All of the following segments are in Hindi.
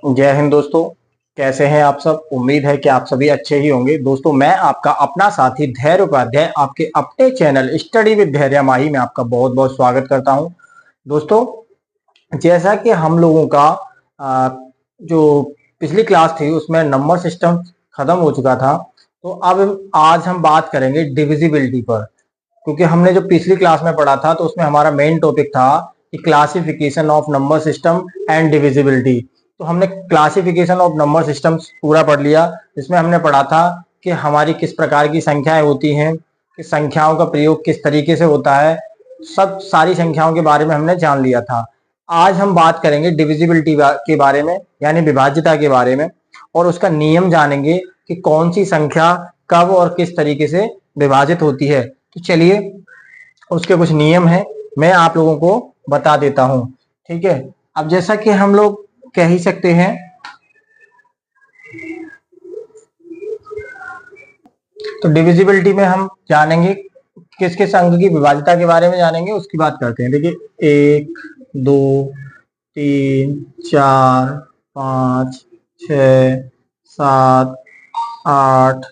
जय हिंद दोस्तों। कैसे हैं आप सब? उम्मीद है कि आप सभी अच्छे ही होंगे। दोस्तों, मैं आपका अपना साथी धैर्य उपाध्याय आपके अपने चैनल स्टडी विद धैर्य माही में आपका बहुत बहुत स्वागत करता हूं। दोस्तों, जैसा कि हम लोगों का जो पिछली क्लास थी उसमें नंबर सिस्टम खत्म हो चुका था, तो अब आज हम बात करेंगे डिविजिबिलिटी पर। क्योंकि हमने जो पिछली क्लास में पढ़ा था तो उसमें हमारा मेन टॉपिक था कि classification of number system and divisibility. तो हमने क्लासिफिकेशन ऑफ नंबर सिस्टम्स पूरा पढ़ लिया, जिसमें हमने पढ़ा था कि हमारी किस प्रकार की संख्याएं होती हैं, कि संख्याओं का प्रयोग किस तरीके से होता है। सब सारी संख्याओं के बारे में हमने जान लिया था। आज हम बात करेंगे डिविजिबिलिटी के बारे में, यानी विभाज्यता के बारे में, और उसका नियम जानेंगे कि कौन सी संख्या कब और किस तरीके से विभाजित होती है। तो चलिए, उसके कुछ नियम हैं, मैं आप लोगों को बता देता हूं। ठीक है। अब जैसा कि हम लोग कह ही सकते हैं, तो डिविजिबिलिटी में हम जानेंगे किस किस अंक की विभाज्यता के बारे में जानेंगे, उसकी बात करते हैं। देखिए, 1 2 3 4 5 6 7 8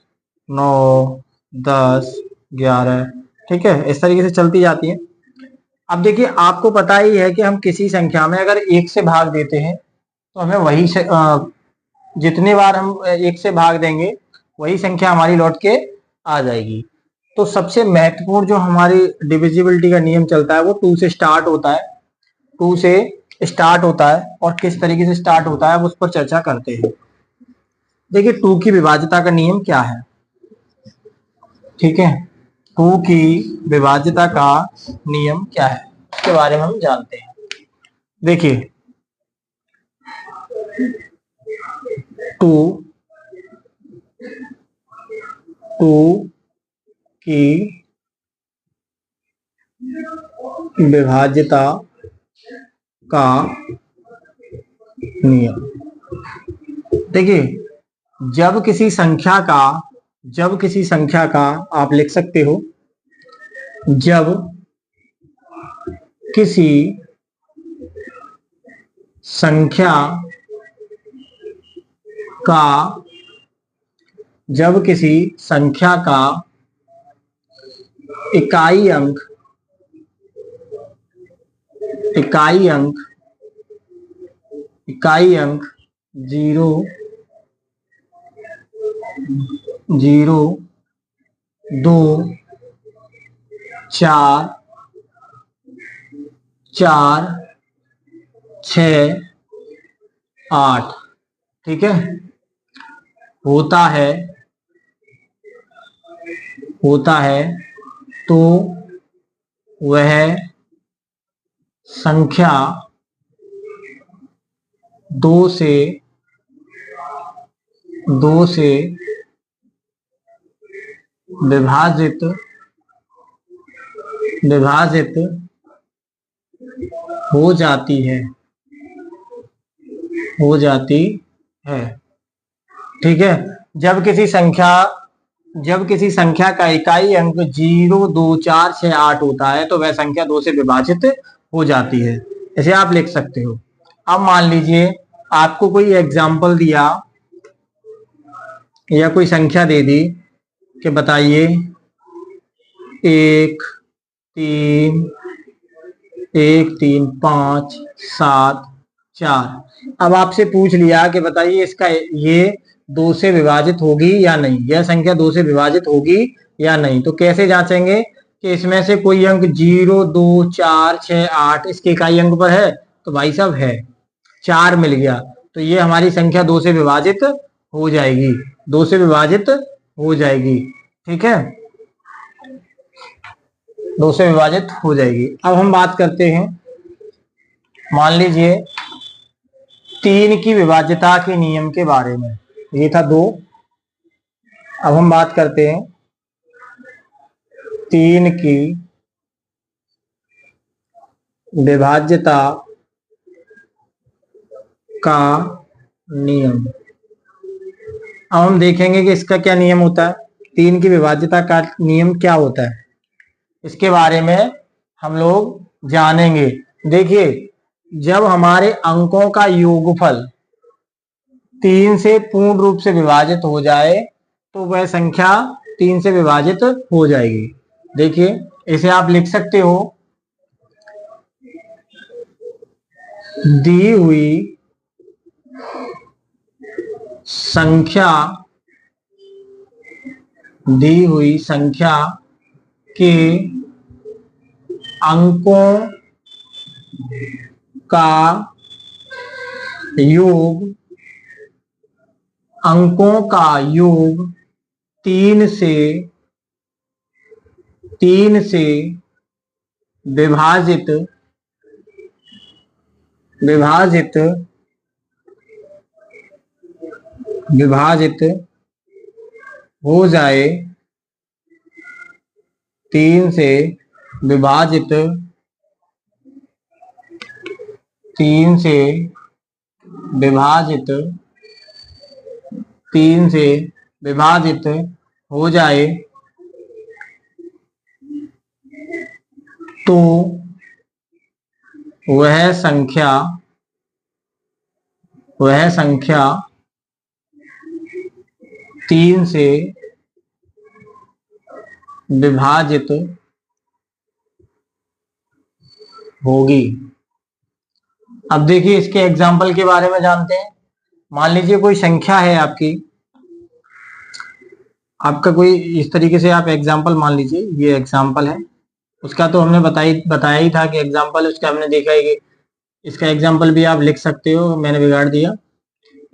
9 10 11। ठीक है, इस तरीके से चलती जाती है। अब देखिए, आपको पता ही है कि हम किसी संख्या में अगर एक से भाग देते हैं तो हमें वही से जितनी बार हम एक से भाग देंगे वही संख्या हमारी लौट के आ जाएगी। तो सबसे महत्वपूर्ण जो हमारी डिविजिबिलिटी का नियम चलता है वो 2 से स्टार्ट होता है। 2 से स्टार्ट होता है, और किस तरीके से स्टार्ट होता है उस पर चर्चा करते हैं। देखिए, 2 की विभाज्यता का नियम क्या है। ठीक है, 2 की विभाज्यता का नियम क्या है उसके बारे में हम जानते हैं। देखिए, 2 की विभाज्यता का नियम। देखिए, जब किसी संख्या का आप लिख सकते हो, जब किसी संख्या का जब किसी संख्या का इकाई अंक इकाई अंक इकाई अंक 0 0 2 4 4 6 8, ठीक है, होता है तो वह संख्या 2 से विभाजित हो जाती है। ठीक है, जब किसी संख्या का इकाई अंक 0 2 4 6 8 होता है तो वह संख्या 2 से विभाजित हो जाती है। ऐसे आप लिख सकते हो। अब मान लीजिए आपको कोई एग्जाम्पल दिया या कोई संख्या दे दी कि बताइए 1 3 1 3 5 7 4। अब आपसे पूछ लिया कि बताइए इसका ये 2 से विभाजित होगी या नहीं, यह संख्या 2 से विभाजित होगी या नहीं। तो कैसे जांचेंगे कि इसमें से कोई अंक 0 2 4 6 8 इसके इकाई अंक पर है? तो भाई साहब है, 4 मिल गया, तो ये हमारी संख्या 2 से विभाजित हो जाएगी, 2 से विभाजित हो जाएगी। ठीक है, 2 से विभाजित हो जाएगी। अब हम बात करते हैं, मान लीजिए 3 की विभाज्यता के नियम के बारे में। ये था 2। अब हम बात करते हैं 3 की विभाज्यता का नियम। अब हम देखेंगे कि इसका क्या नियम होता है, 3 की विभाज्यता का नियम क्या होता है, इसके बारे में हम लोग जानेंगे। देखिए, जब हमारे अंकों का योगफल 3 से पूर्ण रूप से विभाजित हो जाए तो वह संख्या 3 से विभाजित हो जाएगी। देखिए इसे आप लिख सकते हो, दी हुई संख्या के अंकों का योग 3 से विभाजित हो जाए, 3 से विभाजित हो जाए तो वह संख्या 3 से विभाजित होगी। अब देखिए इसके एग्जाम्पल के बारे में जानते हैं। मान लीजिए कोई संख्या है आपका कोई इस तरीके से आप एग्जाम्पल मान लीजिए, ये एग्जाम्पल है उसका, तो हमने बताया ही था कि एग्जाम्पल उसका हमने देखा है कि इसका एग्जाम्पल भी आप लिख सकते हो, मैंने बिगाड़ दिया।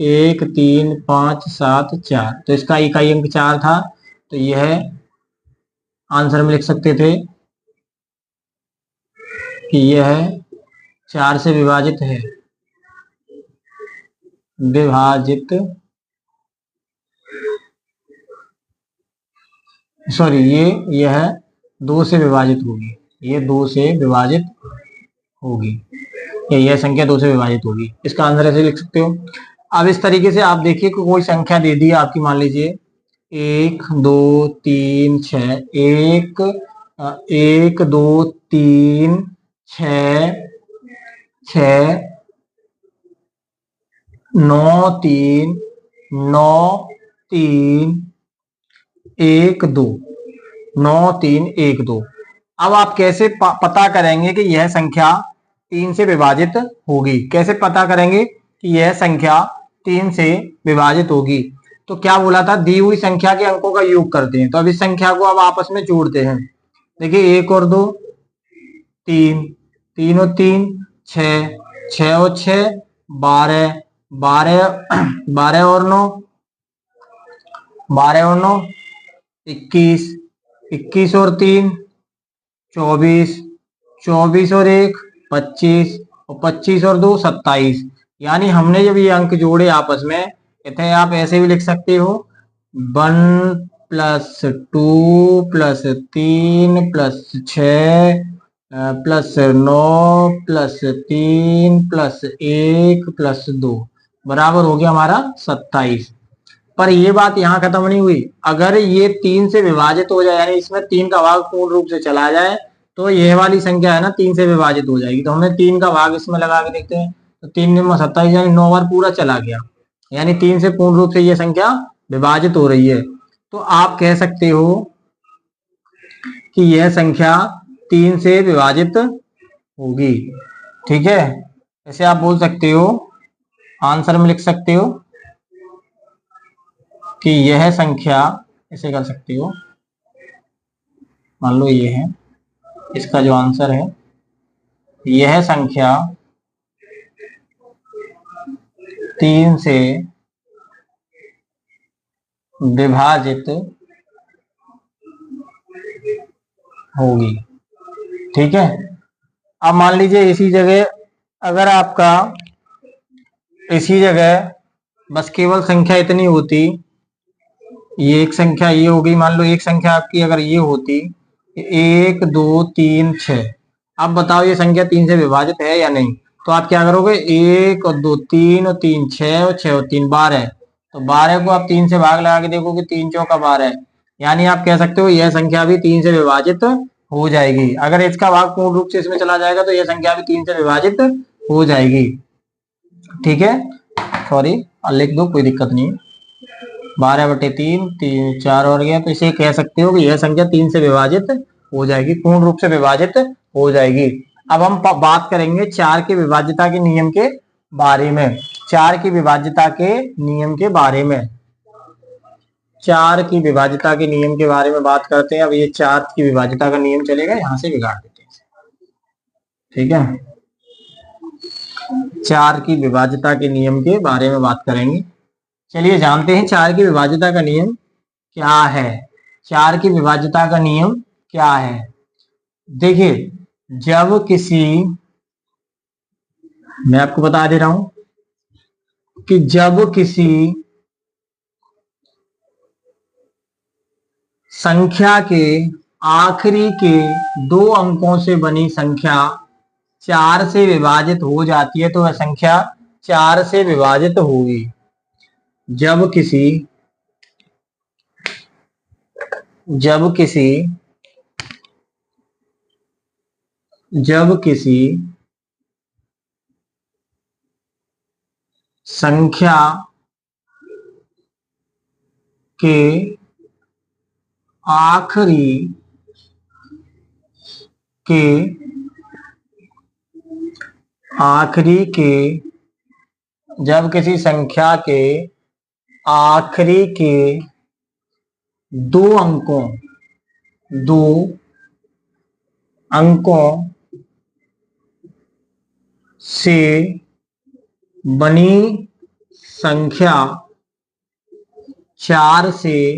1 3 5 7 4, तो इसका इकाई अंक 4 था, तो यह आंसर में लिख सकते थे कि यह 4 से विभाजित है, सॉरी यह 2 से विभाजित होगी, ये 2 से विभाजित होगी, यह संख्या 2 से विभाजित होगी। इसका आंसर ऐसे लिख सकते हो। अब इस तरीके से आप देखिए कोई संख्या दे दी आपकी, मान लीजिए 1 2 3 6, 1 2 3 6 6 9 3 9 3 1 2 9 3 1 2। अब आप कैसे पता करेंगे कि यह संख्या 3 से विभाजित होगी? कैसे पता करेंगे कि यह संख्या 3 से विभाजित होगी? तो क्या बोला था, दी हुई संख्या के अंकों का योग करते हैं। तो अब इस संख्या को अब आपस में जोड़ते हैं। देखिए 1 और 2 3, 3 और 3 6, 6 और 6 12, 12 और 9 21, 21 और 3 24, 24 और 1 25, और 25 और 2 27। यानी हमने जब ये अंक जोड़े आपस में, कहते हैं आप ऐसे भी लिख सकते हो 1 plus 2 plus 3 plus 6 plus 9 plus 3 plus 1 plus 2 बराबर हो गया हमारा 27। पर ये बात यहाँ खत्म नहीं हुई। अगर ये 3 से विभाजित हो जाए, यानी इसमें 3 का भाग पूर्ण रूप से चला जाए, तो यह वाली संख्या है ना 3 से विभाजित हो जाएगी। तो हमने 3 का भाग इसमें लगा के देखते हैं, तो 3 में 27, यानी 9 बार पूरा चला गया, यानी 3 से पूर्ण रूप से यह संख्या विभाजित हो रही है। तो आप कह सकते हो कि यह संख्या 3 से विभाजित होगी। ठीक है, ऐसे आप बोल सकते हो, आंसर में लिख सकते हो कि यह संख्या, ऐसे कर सकते हो, मान लो ये है, इसका जो आंसर है, यह संख्या 3 से विभाजित होगी। ठीक है, अब मान लीजिए इसी जगह, अगर आपका इसी जगह बस केवल संख्या इतनी होती, ये एक संख्या ये हो गई, मान लो एक संख्या आपकी अगर ये होती 1 2 3 6, अब बताओ ये संख्या 3 से विभाजित है या नहीं? तो आप क्या करोगे, 1 और 2 3 और 3 6 और 6 और 3 12, तो 12 को आप 3 से भाग लगा के देखोगे, 3 चौका 12, यानी आप कह सकते हो यह संख्या भी 3 से विभाजित हो जाएगी। अगर इसका भाग पूर्ण रूप से इसमें चला जाएगा तो यह संख्या भी 3 से विभाजित हो जाएगी। ठीक है, सॉरी, लिख दो, कोई दिक्कत नहीं है। 12/3, 4 और गया, तो इसे कह सकते हो कि यह संख्या 3 से विभाजित हो जाएगी, पूर्ण रूप से विभाजित हो जाएगी। अब हम बात करेंगे 4 की विभाज्यता के नियम के बारे में। 4 की विभाज्यता के नियम के बारे में, 4 की विभाज्यता के नियम के बारे में बात करते हैं। अब ये 4 की विभाज्यता का नियम चलेगा, यहां से बिगाड़ देते हैं, ठीक है। 4 की विभाज्यता के नियम के बारे में बात करेंगे। चलिए जानते हैं 4 की विभाज्यता का नियम क्या है। 4 की विभाज्यता का नियम क्या है? देखिए, जब किसी, मैं आपको बता दे रहा हूं कि जब किसी संख्या के आखिरी के 2 अंकों से बनी संख्या 4 से विभाजित हो जाती है, तो वह संख्या 4 से विभाजित होगी। जब किसी संख्या के आखिरी के जब किसी संख्या के आखिरी के 2 अंकों से बनी संख्या 4 से विभाजित हो जाती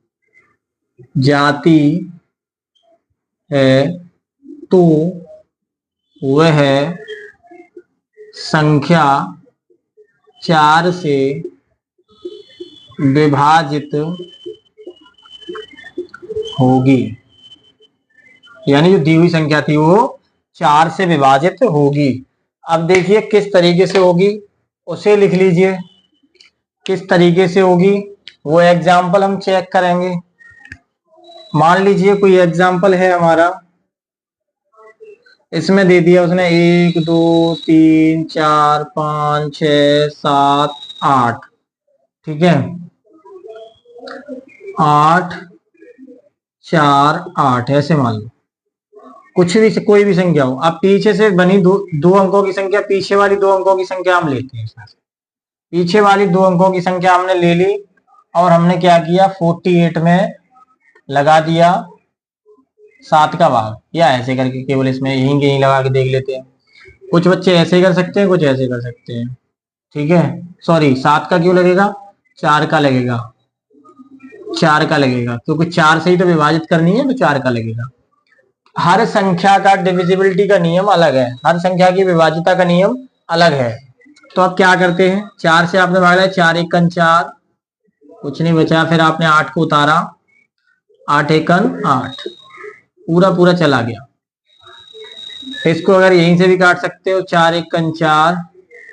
है, तो वह संख्या 4 से विभाजित होगी। यानी जो दी हुई संख्या थी वो 4 से विभाजित होगी। अब देखिए किस तरीके से होगी, उसे लिख लीजिए। किस तरीके से होगी वो एग्जाम्पल हम चेक करेंगे। मान लीजिए कोई एग्जाम्पल है हमारा, इसमें दे दिया उसने 1 2 3 4 5 6 7 8, ठीक है, 8 4 8 ऐसे मान लो, कुछ भी कोई भी संख्या हो। अब पीछे से बनी दो अंकों की संख्या, पीछे वाली 2 अंकों की संख्या हम लेते हैं। पीछे वाली 2 अंकों की संख्या हमने ले ली और हमने क्या किया, 48 में लगा दिया 7 का भाग, या ऐसे करके केवल इसमें यहीं लगा के देख लेते हैं। कुछ बच्चे ऐसे कर सकते हैं, कुछ ऐसे कर सकते हैं, ठीक है। सॉरी, 7 का क्यों लगेगा, 4 का लगेगा, 4 का लगेगा, क्योंकि 4 से ही तो विभाजित करनी है, तो 4 का लगेगा। हर संख्या का डिविजिबिलिटी का नियम अलग है, हर संख्या की विभाज्यता का नियम अलग है। तो अब क्या करते हैं, 4 से आपने भागा, 4 एकन 4, कुछ नहीं बचा, फिर आपने 8 को उतारा, 8 एकन 8, पूरा चला गया। इसको अगर यहीं से भी काट सकते हो, 4 एकन 4,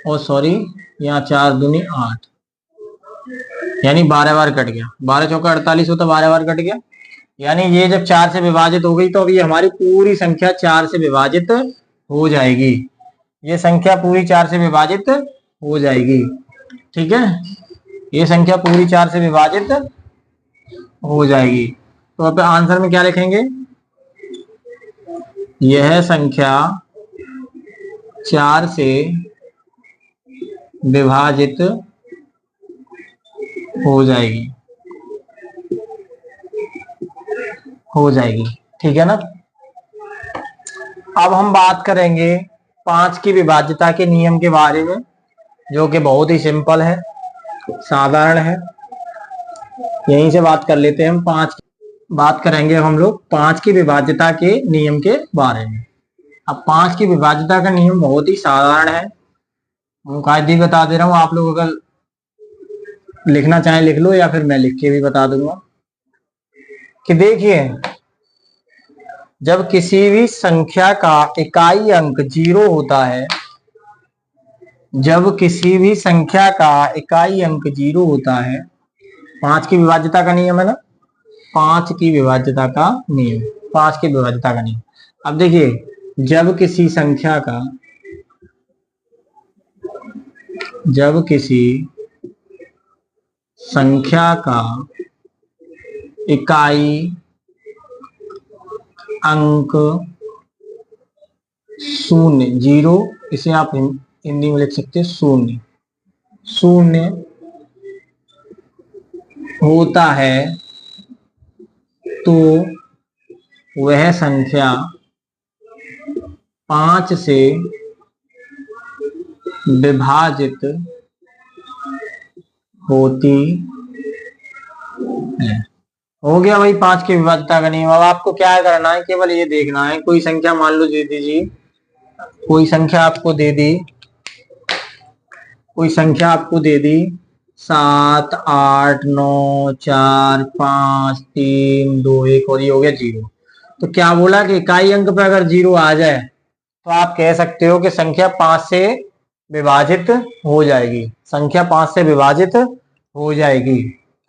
और सॉरी यहाँ 4 दूनी 8, यानी 12 बार कट गया, 12 चौका 48 होता, 12 बार कट गया। यानी ये जब 4 से विभाजित हो गई तो अब ये हमारी पूरी संख्या 4 से विभाजित हो जाएगी। ये संख्या पूरी 4 से विभाजित हो जाएगी, ठीक है, ये संख्या पूरी 4 से विभाजित हो जाएगी। तो अब आंसर में क्या लिखेंगे, यह संख्या 4 से विभाजित हो जाएगी, ठीक है ना। अब हम बात करेंगे 5 की विभाज्यता के नियम के बारे में, जो कि बहुत ही सिंपल है, साधारण है। यहीं से बात कर लेते हैं हम। बात करेंगे हम लोग 5 की विभाज्यता के नियम के बारे में। अब 5 की विभाज्यता का नियम बहुत ही साधारण है, कायदे बता दे रहा हूं, आप लोग अगर लिखना चाहें लिख लो, या फिर मैं लिख के भी बता दूंगा। कि देखिए, जब किसी भी संख्या का इकाई अंक 0 होता है, जब किसी भी संख्या का इकाई अंक 0 होता है, 5 की विभाज्यता का नियम है ना, 5 की विभाज्यता का नियम, 5 की विभाज्यता का नियम। अब देखिए, जब किसी संख्या का इकाई अंक शून्य, जीरो, इसे आप हिंदी में लिख सकते हैं शून्य, शून्य होता है तो वह संख्या 5 से विभाजित होती है। हो गया भाई 5 की विभाज्यता का नियम। अब आपको क्या करना है, केवल ये देखना है, कोई संख्या मान लो दे दीजिए, कोई संख्या आपको दे दी, कोई संख्या आपको दे दी 7 8 9 4 5 3 2 1 और ये हो गया 0। तो क्या बोला कि इकाई अंक पे अगर 0 आ जाए तो आप कह सकते हो कि संख्या 5 से विभाजित हो जाएगी, संख्या 5 से विभाजित हो जाएगी।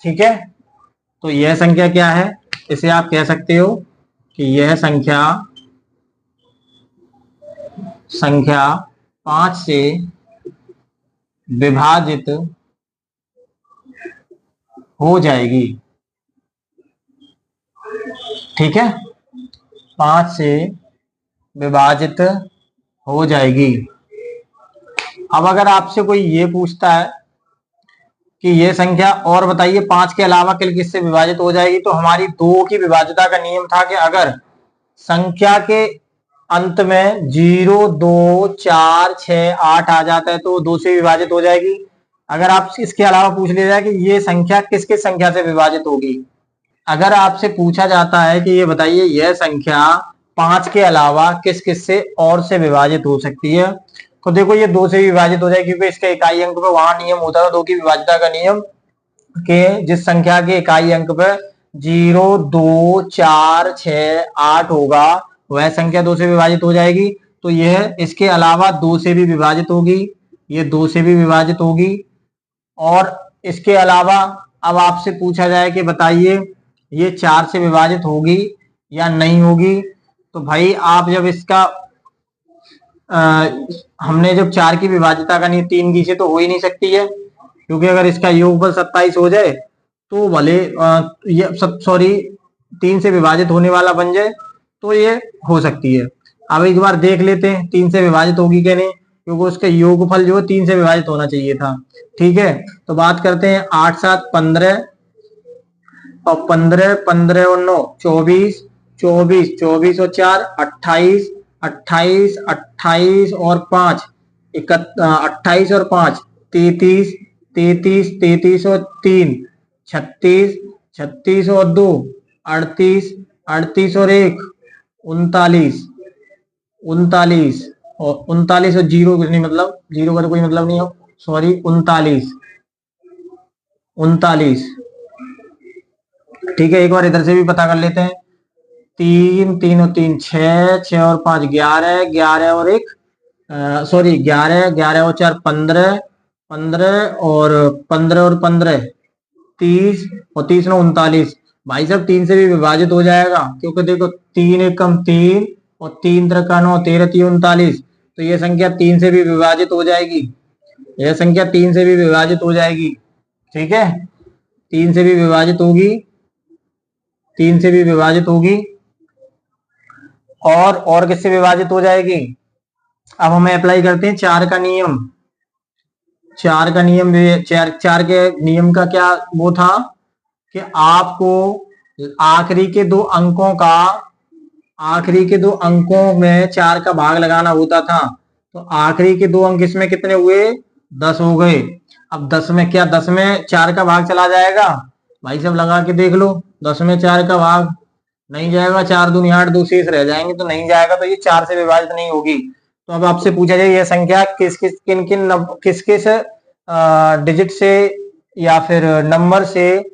ठीक है, तो यह संख्या क्या है, इसे आप कह सकते हो कि यह संख्या 5 से विभाजित हो जाएगी। ठीक है, 5 से विभाजित हो जाएगी। अब अगर आपसे कोई ये पूछता है कि ये संख्या और बताइए 5 के अलावा किससे विभाजित हो जाएगी, तो हमारी 2 की विभाज्यता का नियम था कि अगर संख्या के अंत में 0 2 4 6 8 आ जाता है तो 2 से विभाजित हो जाएगी। अगर आप इसके अलावा पूछ लिया जाए कि ये संख्या किस किस संख्या से विभाजित होगी, अगर आपसे पूछा जाता है कि ये बताइए यह संख्या 5 के अलावा किस किस से और से विभाजित हो सकती है, तो देखो ये 2 से विभाजित हो जाएगी, क्योंकि इसके इकाई अंक पे वहां नियम होता है 2 की विभाज्यता का नियम के जिस संख्या के इकाई अंक पे 0 2 4 6 8 होगा वह संख्या 2 से विभाजित हो जाएगी। तो यह इसके अलावा 2 से भी विभाजित होगी, ये 2 से भी विभाजित होगी। और इसके अलावा अब आपसे पूछा जाए कि बताइए ये 4 से विभाजित होगी या नहीं होगी, तो भाई आप जब इसका हमने जब 4 की विभाज्यता का नहीं 3 की से तो हो ही नहीं सकती है, क्योंकि अगर इसका योगफल 27 हो जाए तो भले ये सॉरी 3 से विभाजित होने वाला बन जाए तो ये हो सकती है। अब एक बार देख लेते हैं 3 से विभाजित होगी क्या नहीं, क्योंकि उसका योगफल जो है 3 से विभाजित होना चाहिए था। ठीक है, तो बात करते हैं 8 7 15 और 15 15 और 9 24 24 24 और 4 28 28 28 और 5 28 और 5 33 33 33 और 3 36 36 और 2 38 38 और 1 39 39 और 39 और 0 कुछ नहीं, मतलब 0 का तो कोई मतलब नहीं हो, सॉरी 39 39। ठीक है, एक बार इधर से भी पता कर लेते हैं, 3 3 और 3 6 6 और 5 11 11 और 1 सॉरी 11 11 और 4 15 15 और 15 और 15 30 और 30 में 39। भाई साहब 3 से भी विभाजित हो जाएगा, क्योंकि देखो 3 एकम 3 और 3 त्रिका 9 13 3 39, तो ये संख्या 3 से भी विभाजित हो जाएगी, यह संख्या 3 से भी विभाजित हो जाएगी। ठीक है, 3 से भी विभाजित होगी, 3 से भी विभाजित होगी। और किससे विभाजित हो जाएगी, अब हमें अप्लाई करते हैं 4 का नियम। 4 का नियम, 4 के नियम का क्या वो था कि आपको आखिरी के दो अंकों में 4 का भाग लगाना होता था, तो आखिरी के 2 अंक इसमें कितने हुए, 10 हो गए। अब 10 में क्या 10 में 4 का भाग चला जाएगा, भाई सब लगा के देख लो, 10 में 4 का भाग नहीं जाएगा, 4 दूनी 8 2 शेष रह जाएंगे, तो नहीं जाएगा, तो ये 4 से विभाजित नहीं होगी। तो अब आपसे पूछा जाए यह संख्या किस किस डिजिट से या फिर नंबर से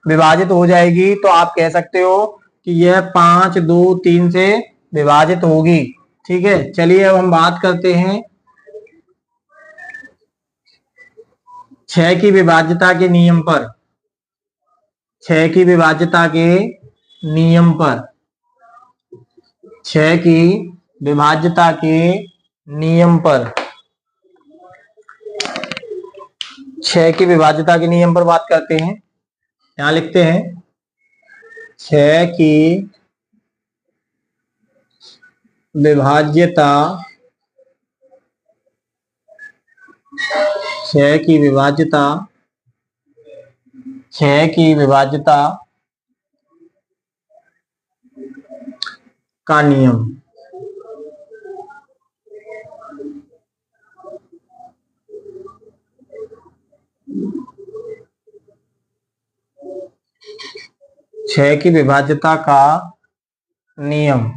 विभाजित हो जाएगी, तो आप कह सकते हो कि यह 5 2 3 से विभाजित होगी। ठीक है, चलिए अब हम बात करते हैं 6 की विभाज्यता के नियम पर। 6 की विभाज्यता के नियम पर, 6 की विभाज्यता के नियम पर, 6 की विभाज्यता के नियम पर बात करते हैं। यहां लिखते हैं 6 की विभाज्यता, 6 की विभाज्यता, 6 की विभाज्यता का नियम। छह की विभाज्यता का नियम,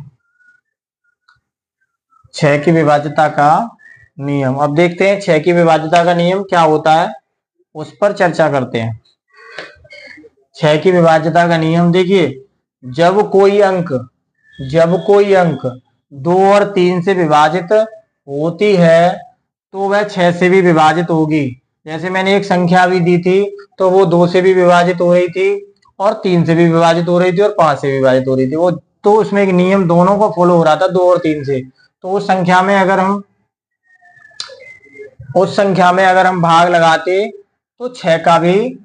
6 की विभाज्यता का नियम। अब देखते हैं 6 की विभाज्यता का नियम क्या होता है, उस पर चर्चा करते हैं। 6 की विभाज्यता का नियम देखिए, जब कोई अंक 2 और 3 से विभाजित होती है तो वह 6 से भी विभाजित होगी। जैसे मैंने एक संख्या भी दी थी तो वो 2 से भी विभाजित हो रही थी और 3 से भी विभाजित हो रही थी और 5 से भी विभाजित हो रही थी। वो तो उसमें एक नियम दोनों को फॉलो हो रहा था, 2 और 3 से। तो उस संख्या में अगर हम भाग लगाते तो 6 का भी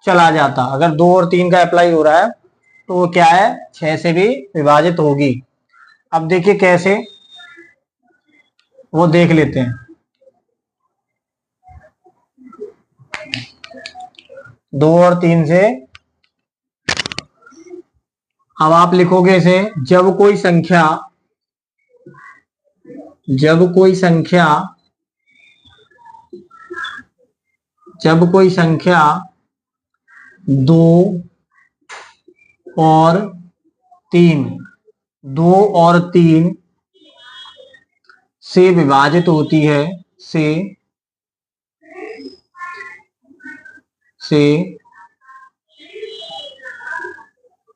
चला जाता। अगर 2 और 3 का अप्लाई हो रहा है तो वो क्या है, 6 से भी विभाजित होगी। अब देखिए कैसे, वो देख लेते हैं। 2 और 3 से, अब आप लिखोगे इसे, जब कोई संख्या 2 और 3 से विभाजित होती है, से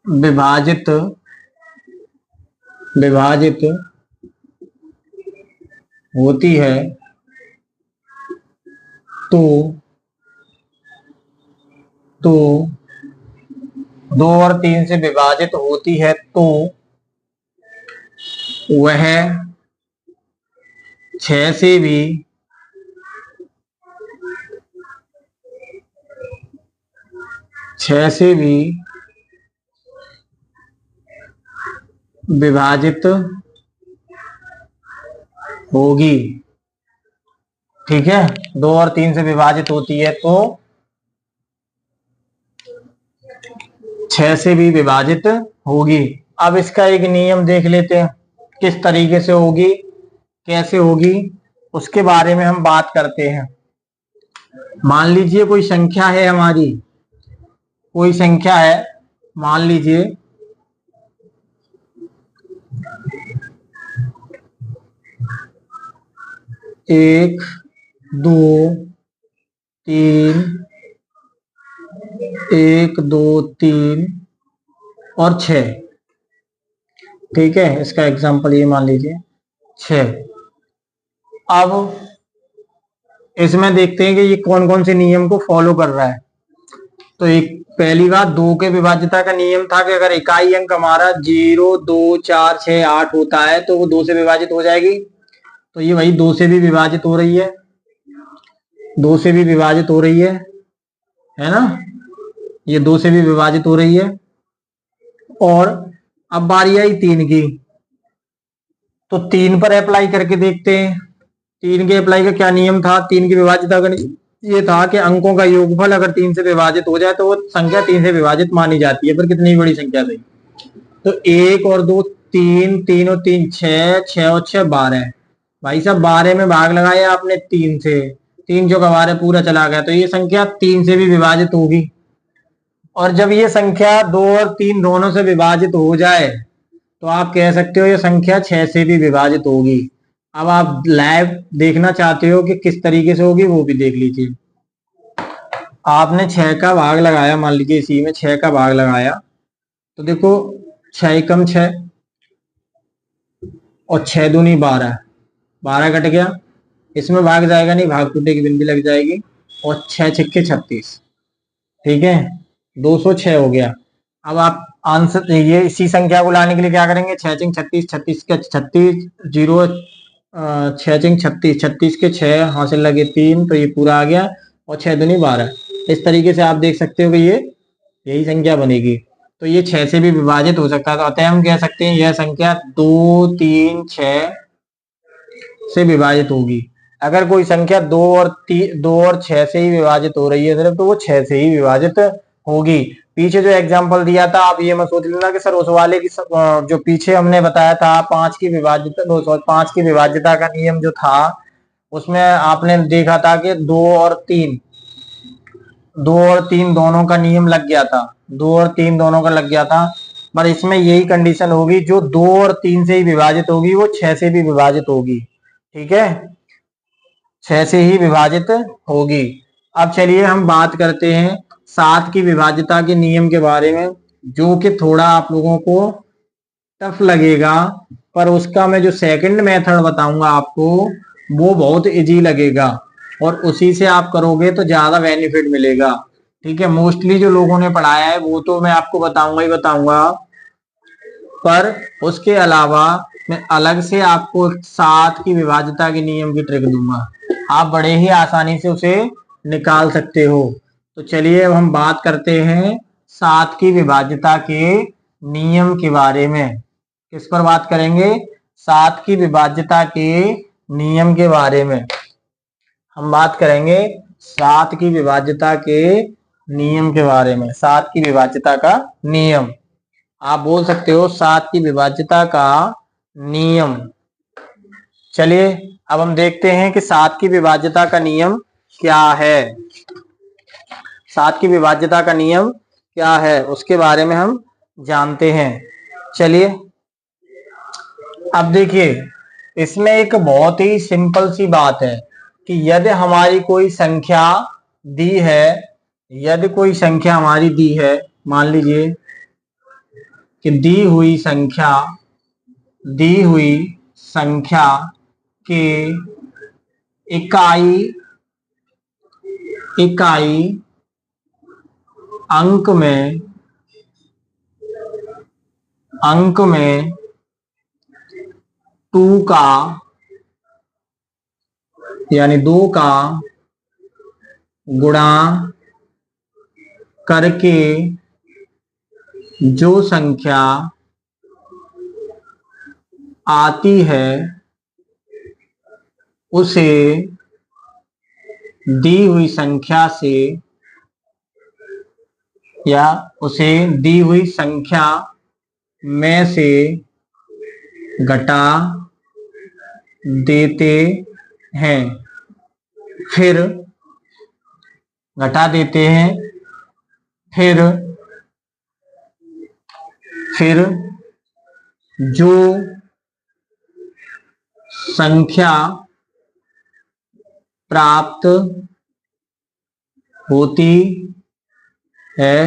विभाजित होती है तो 2 और 3 से विभाजित होती है तो वह 6 से भी विभाजित होगी। ठीक है, 2 और 3 से विभाजित होती है तो 6 से भी विभाजित होगी। अब इसका एक नियम देख लेते हैं, किस तरीके से होगी, कैसे होगी, उसके बारे में हम बात करते हैं। मान लीजिए कोई संख्या है हमारी, मान लीजिए 1 2 3 1 2 3 और 6। ठीक है, इसका एग्जांपल ये मान लीजिए 6। अब इसमें देखते हैं कि ये कौन कौन से नियम को फॉलो कर रहा है। तो एक पहली बात, 2 के विभाज्यता का नियम था कि अगर इकाई अंक हमारा 0 2 4 6 8 होता है तो वो 2 से विभाजित हो जाएगी। तो ये वही 2 से भी विभाजित हो रही है, 2 से भी विभाजित हो रही है ना, ये 2 से भी विभाजित हो रही है। और अब बारी आई 3 की, तो 3 पर अप्लाई करके देखते हैं। 3 के अप्लाई का क्या नियम था, 3 की विभाज्यता का ये था कि अंकों का योगफल अगर 3 से विभाजित हो जाए तो वो संख्या 3 से विभाजित मानी जाती है, पर कितनी बड़ी संख्या सही। तो 1 और 2 3, 3 और 3 6, 6 और 6 12। भाई साहब 12 में भाग लगाया आपने 3 से, 3 जो 12 पूरा चला गया, तो ये संख्या 3 से भी विभाजित होगी। और जब ये संख्या 2 और 3 दोनों से विभाजित हो जाए तो आप कह सकते हो ये संख्या 6 से भी विभाजित होगी। अब आप लाइव देखना चाहते हो कि किस तरीके से होगी, वो भी देख लीजिए। आपने 6 का भाग लगाया, मान लीजिए इसी में 6 का भाग लगाया, तो देखो 6 एकम 6 और 6 दूनी 12, 12 कट गया, इसमें भाग जाएगा नहीं, भाग टूटे की बिंदी लग जाएगी, और 6 छक्के 36। ठीक है, 206 हो गया। अब आप आंसर ये इसी संख्या को लाने के लिए क्या करेंगे, 6×36, 36 के 36 जीरो 6×36, 36 के 6 हासिल लगे 3, तो ये पूरा आ गया, और 6 दूनी 12। इस तरीके से आप देख सकते हो कि ये यही संख्या बनेगी। तो ये 6 से भी विभाजित हो सकता है, तो अतः हम कह सकते हैं यह संख्या 2, 3, 6 से विभाजित होगी। अगर कोई संख्या 2 और 6 से ही विभाजित हो रही है सिर्फ, तो वो 6 से ही विभाजित होगी। पीछे जो एग्जांपल दिया था, आप ये मत सोच लेना कि सर उस वाले की जो पीछे हमने बताया था 5 की विभाज्यता का नियम जो था, उसमें आपने देखा था कि 2 और 3 दोनों का नियम लग गया था, 2 और 3 दोनों का लग गया था। पर इसमें यही कंडीशन होगी, जो 2 और 3 से ही विभाजित होगी वो 6 से भी विभाजित होगी। ठीक है, 6 से ही विभाजित होगी। अब चलिए हम बात करते हैं 7 की विभाज्यता के नियम के बारे में, जो कि थोड़ा आप लोगों को टफ लगेगा, पर उसका मैं जो सेकंड मेथड बताऊंगा आपको वो बहुत इजी लगेगा, और उसी से आप करोगे तो ज्यादा बेनिफिट मिलेगा। ठीक है, मोस्टली जो लोगों ने पढ़ाया है वो तो मैं आपको बताऊंगा ही बताऊंगा, पर उसके अलावा मैं अलग से आपको 7 की विभाज्यता के नियम की ट्रिक दूंगा, आप बड़े ही आसानी से उसे निकाल सकते हो। तो चलिए अब हम बात करते हैं 7 की विभाज्यता के नियम के बारे में। किस पर बात करेंगे, 7 की विभाज्यता के नियम के बारे में हम बात करेंगे, 7 की विभाज्यता के नियम के बारे में। 7 की विभाज्यता का नियम, आप बोल सकते हो 7 की विभाज्यता का नियम। चलिए अब हम देखते हैं कि 7 की विभाज्यता का नियम क्या है। 7 की विभाज्यता का नियम क्या है उसके बारे में हम जानते हैं। चलिए अब देखिए, इसमें एक बहुत ही सिंपल सी बात है कि यदि हमारी कोई संख्या दी है, यदि कोई संख्या हमारी दी है, मान लीजिए कि दी हुई संख्या के इकाई अंक में 2 का यानी 2 का गुणा करके जो संख्या आती है उसे दी हुई संख्या से, या उसे दी हुई संख्या में से घटा देते हैं, फिर घटा देते हैं, फिर जो संख्या प्राप्त होती है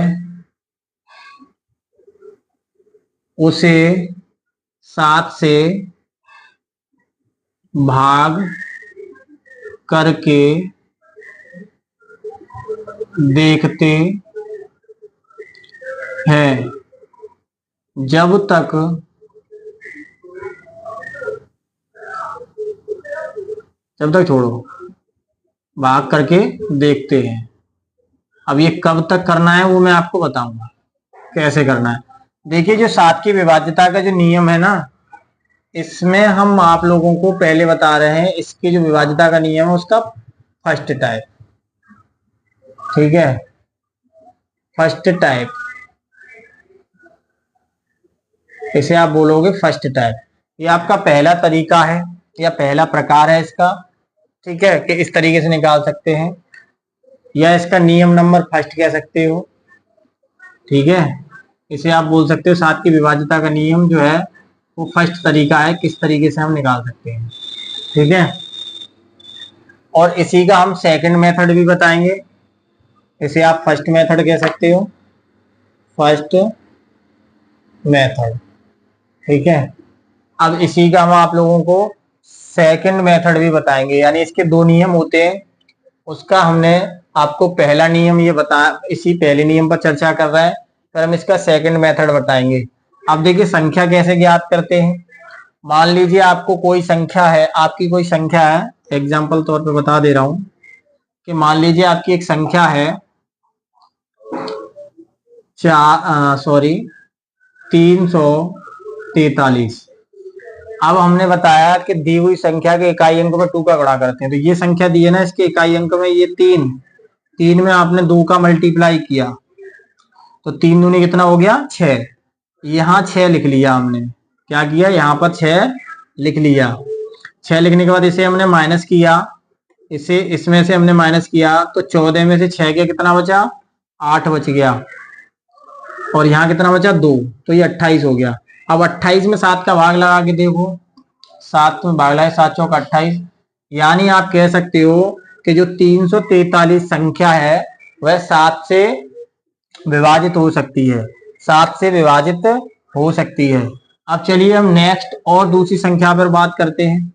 उसे 7 से भाग करके देखते हैं, जब तक छोड़ो, भाग करके देखते हैं। अब ये कब तक करना है वो मैं आपको बताऊंगा कैसे करना है। देखिए, जो 7 की विभाज्यता का जो नियम है ना, इसमें हम आप लोगों को पहले बता रहे हैं, इसकी जो विभाज्यता का नियम है उसका फर्स्ट टाइप। ठीक है, फर्स्ट टाइप, इसे आप बोलोगे फर्स्ट टाइप। ये आपका पहला तरीका है या पहला प्रकार है इसका। ठीक है, कि इस तरीके से निकाल सकते हैं, या इसका नियम नंबर फर्स्ट कह सकते हो। ठीक है, इसे आप बोल सकते हो 7 की विभाज्यता का नियम जो है वो फर्स्ट तरीका है, किस तरीके से हम निकाल सकते हैं। ठीक है, और इसी का हम सेकंड मेथड भी बताएंगे, इसे आप फर्स्ट मेथड कह सकते हो, फर्स्ट मेथड। ठीक है, अब इसी का हम आप लोगों को सेकंड मेथड भी बताएंगे, यानी इसके 2 नियम होते हैं, उसका हमने आपको पहला नियम ये बता, इसी पहले नियम पर चर्चा कर रहा है। फिर हम इसका सेकंड मेथड बताएंगे। अब देखिए संख्या कैसे ज्ञात करते हैं। मान लीजिए आपको कोई संख्या है, आपकी कोई संख्या है, एग्जाम्पल तौर पे बता दे रहा हूं कि मान लीजिए आपकी एक संख्या है 343। अब हमने बताया कि दी हुई संख्या के इकाई अंक में 2 का गुणा करते हैं। तो ये संख्या दी है ना, इसके इकाई अंक में ये 3, 3 में आपने 2 का मल्टीप्लाई किया तो 3 दूनी कितना हो गया 6। यहाँ 6 लिख लिया हमने, क्या किया यहाँ पर 6 लिख लिया। 6 लिखने के बाद इसे हमने माइनस किया, इसे इसमें से हमने माइनस किया तो 14 में से 6 गया, कितना बचा 8 बच गया। और यहाँ कितना बचा 2, तो ये 28 हो गया। अब 28 में 7 का भाग लगा के देखो, 7 में भाग लगाए, 7 चौक 28। यानी आप कह सकते हो कि जो 343 संख्या है वह 7 से विभाजित हो सकती है, 7 से विभाजित हो सकती है। अब चलिए हम नेक्स्ट और दूसरी संख्या पर बात करते हैं,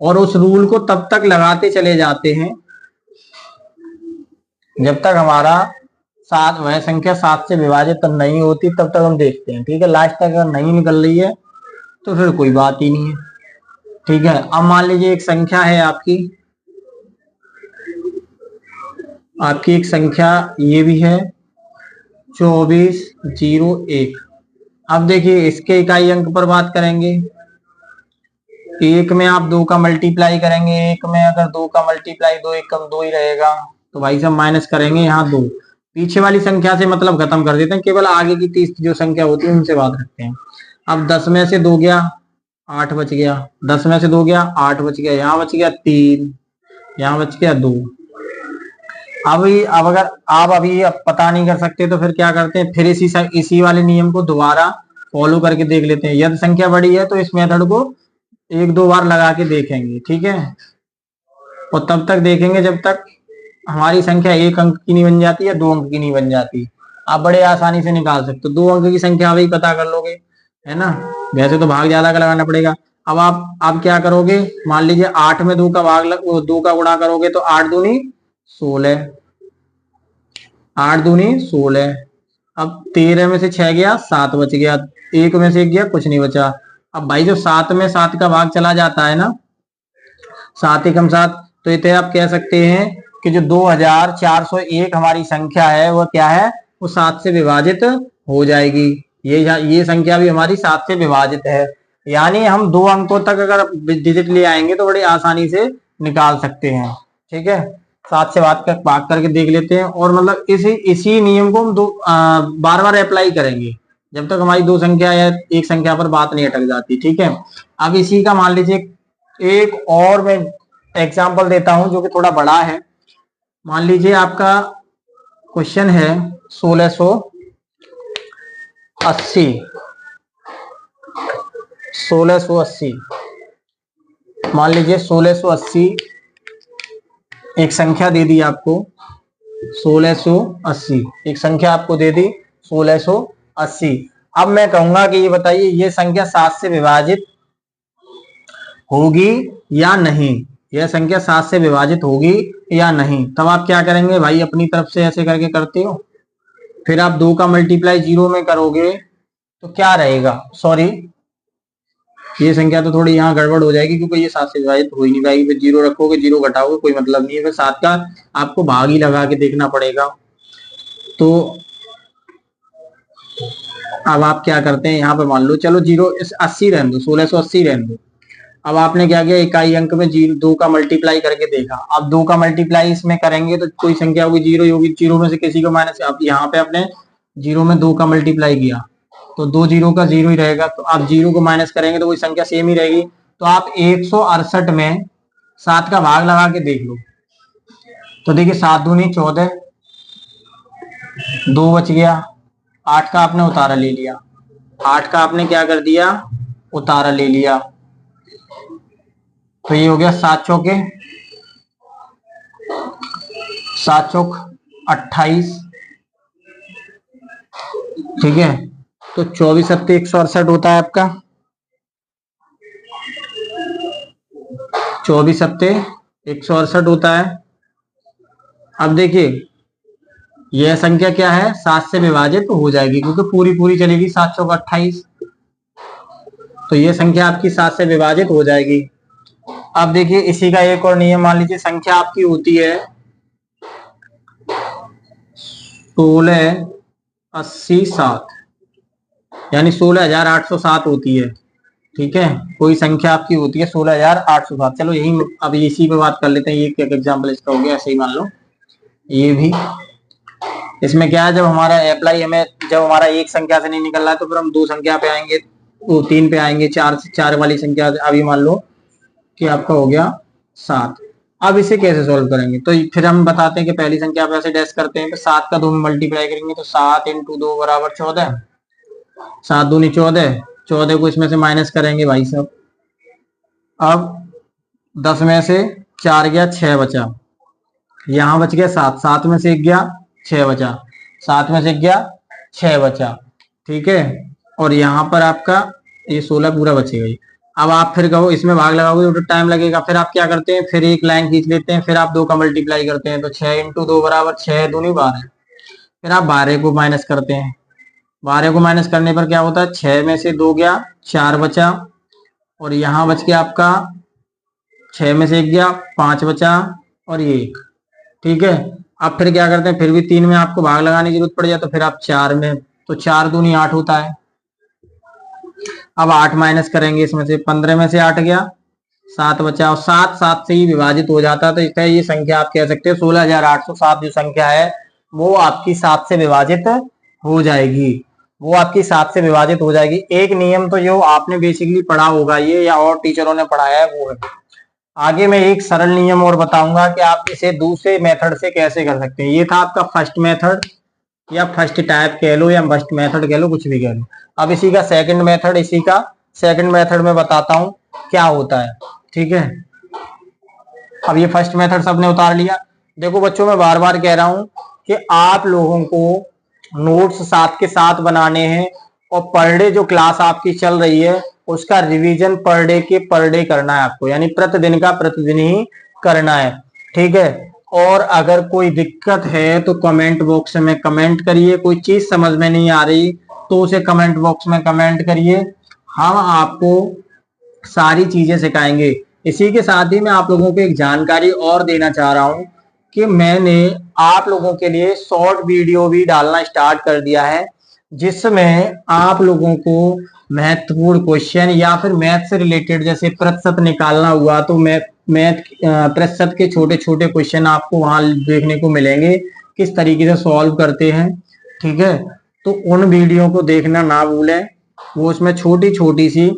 और उस रूल को तब तक लगाते चले जाते हैं जब तक हमारा सात वह संख्या 7 से विभाजित तब नहीं होती, तब तक हम देखते हैं। ठीक है, लास्ट तक अगर नहीं निकल रही है तो फिर कोई बात ही नहीं है। ठीक है, अब मान लीजिए एक संख्या है आपकी एक संख्या ये भी है 2401। अब देखिए इसके इकाई अंक पर बात करेंगे। 1 में आप 2 का मल्टीप्लाई करेंगे, 1 में अगर 2 का मल्टीप्लाई 2 1 कम 2 ही रहेगा, तो भाई साहब माइनस करेंगे यहाँ 2। पीछे वाली संख्या से मतलब खत्म कर देते हैं, केवल आगे की 30 जो संख्या होती है उनसे बात रखते हैं। अब 10 में से 2 गया 8 बच गया, 10 में से 2 गया 8 बच गया, यहाँ बच गया 3, यहाँ बच गया 2। अब अगर आप अभी पता नहीं कर सकते तो फिर क्या करते हैं, फिर इसी वाले नियम को दोबारा फॉलो करके देख लेते हैं। यदि संख्या बड़ी है तो इस मेथड को 1-2 बार लगा के देखेंगे। ठीक है, और तब तक देखेंगे जब तक हमारी संख्या 1 अंक की नहीं बन जाती या 2 अंक की नहीं बन जाती। आप बड़े आसानी से निकाल सकते हो, 2 अंक की संख्या अभी पता कर लोगे, है ना। वैसे तो भाग ज्यादा का लगाना पड़ेगा। अब आप क्या करोगे, मान लीजिए 8 में 2 का भाग 2 का गुणा करोगे तो 8 दूनी 16, 8 दूनी 16। अब 13 में से 6 गया 7 बच गया, 1 में से 1 गया कुछ नहीं बचा। अब भाई जो 7 में 7 का भाग चला जाता है ना, 7 एकम 7, तो इतने आप कह सकते हैं कि जो 2401 हमारी संख्या है वह क्या है, वो 7 से विभाजित हो जाएगी। ये संख्या भी हमारी 7 से विभाजित है। यानी हम 2 अंकों तक अगर डिजिट ले आएंगे तो बड़ी आसानी से निकाल सकते हैं। ठीक है, 7 से भाग करके देख लेते हैं, और मतलब इसी नियम को हम बार बार अप्लाई करेंगे जब तक हमारी 2 संख्या या एक संख्या पर बात नहीं अटक जाती। ठीक है, अब इसी का मान लीजिए एक और मैं एग्जाम्पल देता हूं जो कि थोड़ा बड़ा है। मान लीजिए आपका क्वेश्चन है 1680। मान लीजिए 1680 एक संख्या दे दी आपको, 1680 एक संख्या आपको दे दी 1680। अब मैं कहूंगा कि ये बताइए ये संख्या 7 से विभाजित होगी या नहीं, यह संख्या 7 से विभाजित होगी या नहीं। तब आप क्या करेंगे भाई, अपनी तरफ से ऐसे करके करते हो, फिर आप 2 का मल्टीप्लाई 0 में करोगे तो क्या रहेगा, सॉरी ये संख्या तो थोड़ी यहाँ गड़बड़ हो जाएगी क्योंकि ये 7 से विभाजित हो ही नहीं पाएगी। फिर 0 रखोगे 0 घटाओगे कोई मतलब नहीं है, फिर 7 का आपको भाग ही लगा के देखना पड़ेगा। तो अब आप क्या करते हैं, यहाँ पे मान लो चलो 80 रहने दो, 1680 रहने दो। अब आपने क्या किया, इकाई अंक में 2 का मल्टीप्लाई करके देखा। अब 2 का मल्टीप्लाई इसमें करेंगे तो कोई संख्या होगी 0 होगी, 0 में से किसी को माइनस, अब यहाँ पे आपने 0 में 2 का मल्टीप्लाई किया तो 2 0 का 0 ही रहेगा। तो आप 0 को माइनस करेंगे तो कोई संख्या सेम ही रहेगी। तो आप 168 में 7 का भाग लगा के देख लो। तो देखिए 7 दूनी 14, 2 बच गया, 8 का आपने उतारा ले लिया, 8 का आपने क्या कर दिया, उतारा ले लिया। तो ये हो गया 7 चौके 28। ठीक है, तो 24 सत्ते 168 होता है आपका, 24 सत्ते 168 होता है। अब देखिए यह संख्या क्या है, 7 से विभाजित हो जाएगी क्योंकि पूरी पूरी चलेगी, 7 चौका 28, तो यह संख्या आपकी 7 से विभाजित हो जाएगी। अब देखिए इसी का एक और नियम, मान लीजिए संख्या आपकी होती है 1687, यानी 16,807 होती है। ठीक है, कोई संख्या आपकी होती है 16,807। चलो यही अब इसी पे बात कर लेते हैं। ये एक एग्जाम्पल इसका हो गया, ऐसे ही मान लो ये भी। इसमें क्या है, जब हमारा अप्लाई हमें जब हमारा एक संख्या से नहीं निकल रहा है तो फिर हम दो संख्या पे आएंगे, वो 3 पे आएंगे, 4 वाली संख्या। अभी मान लो कि आपका हो गया 7। अब इसे कैसे सॉल्व करेंगे, तो फिर हम बताते हैं कि पहली संख्या पे ऐसे डैश करते हैं, तो 7 का 2 में मल्टीप्लाई करेंगे तो 7 × 2 = 14, 7 दूनी 14, 14 को इसमें से माइनस करेंगे भाई साहब। अब 10 में से 4 गया, 6 बचा, यहाँ बच गया 7, 7 में से 1 गया, 6 बचा, 7 में से 1 गया, 6 बचा। ठीक है, और यहाँ पर आपका ये 16 पूरा बचेगा। अब आप फिर कहो इसमें भाग लगाओगे तो टाइम लगेगा, फिर आप क्या करते हैं, फिर एक लाइन खींच लेते हैं, फिर आप 2 का मल्टीप्लाई करते हैं, तो 6 × 2 = 6 दूनी 12। फिर आप 12 को माइनस करते हैं, 12 को माइनस करने पर क्या होता है, 6 में से 2 गया, 4 बचा, और यहाँ बच गया आपका 6 में से 1 गया, 5 बचा, और ये 1। ठीक है, अब फिर क्या करते हैं, फिर भी 3 में आपको भाग लगाने की जरूरत पड़ जाए, तो फिर आप 4 में, तो 4 दूनी 8 होता है। अब 8 माइनस करेंगे इसमें से, 15 में से 8 गया, 7 बचा, और 7 7 से ही विभाजित हो जाता है। तो इसका ये संख्या आप कह सकते हैं 16,807 जो संख्या है वो आपकी 7 से विभाजित हो जाएगी, वो आपकी 7 से विभाजित हो जाएगी। एक नियम तो जो आपने बेसिकली पढ़ा होगा ये, या और टीचरों ने पढ़ाया है, वो है। आगे मैं एक सरल नियम और बताऊंगा कि आप इसे दूसरे मेथड से कैसे कर सकते हैं। ये था आपका फर्स्ट मेथड, या फर्स्ट टाइप कह लो, या फर्स्ट मेथड कह लो, कुछ भी कह लो। अब इसी का सेकंड मेथड, इसी का सेकंड मेथड में बताता हूं क्या होता है। ठीक है, अब ये फर्स्ट मेथड सबने उतार लिया। देखो बच्चों, मैं बार बार कह रहा हूं कि आप लोगों को नोट्स साथ के साथ बनाने हैं, और पर डे जो क्लास आपकी चल रही है उसका रिवीजन पर डे के पर डे करना है आपको, यानी प्रतिदिन का प्रतिदिन ही करना है। ठीक है, और अगर कोई दिक्कत है तो कमेंट बॉक्स में कमेंट करिए, कोई चीज समझ में नहीं आ रही तो उसे कमेंट बॉक्स में कमेंट करिए, हम आपको सारी चीजें सिखाएंगे। इसी के साथ ही मैं आप लोगों को एक जानकारी और देना चाह रहा हूं कि मैंने आप लोगों के लिए शॉर्ट वीडियो भी डालना स्टार्ट कर दिया है, जिसमें आप लोगों को महत्वपूर्ण क्वेश्चन या फिर मैथ से रिलेटेड, जैसे प्रतिशत निकालना हुआ, तो मैथ प्रतिशत के छोटे छोटे क्वेश्चन आपको वहां देखने को मिलेंगे, किस तरीके से सॉल्व करते हैं। ठीक है, तो उन वीडियो को देखना ना भूलें, वो उसमें छोटी छोटी सी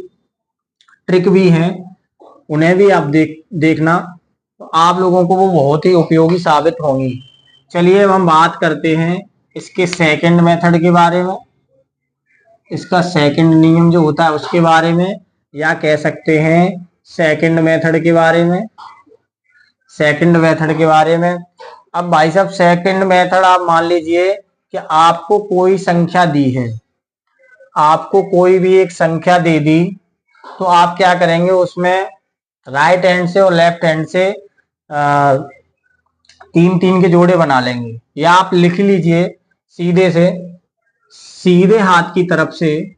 ट्रिक भी हैं, उन्हें भी आप देखना, तो आप लोगों को वो बहुत ही उपयोगी साबित होंगी। चलिए अब हम बात करते हैं इसके सेकंड मेथड के बारे में, इसका सेकंड नियम जो होता है उसके बारे में, या कह सकते हैं सेकंड मेथड के बारे में, सेकंड मेथड के बारे में। अब भाई साहब सेकंड मेथड, आप मान लीजिए कि आपको कोई संख्या दी है, आपको कोई भी एक संख्या दे दी, तो आप क्या करेंगे, उसमें राइट हैंड से और लेफ्ट हैंड से 3 3 के जोड़े बना लेंगे, या आप लिख लीजिए सीधे से, सीधे हाथ की तरफ से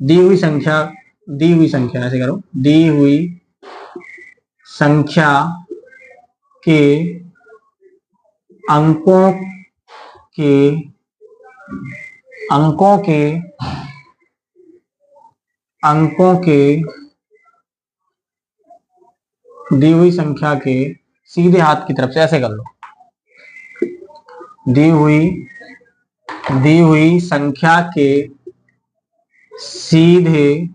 दी हुई संख्या ऐसे करो, दी हुई संख्या के अंकों के दी हुई संख्या के सीधे हाथ की तरफ से, ऐसे कर लो, दी हुई संख्या के सीधे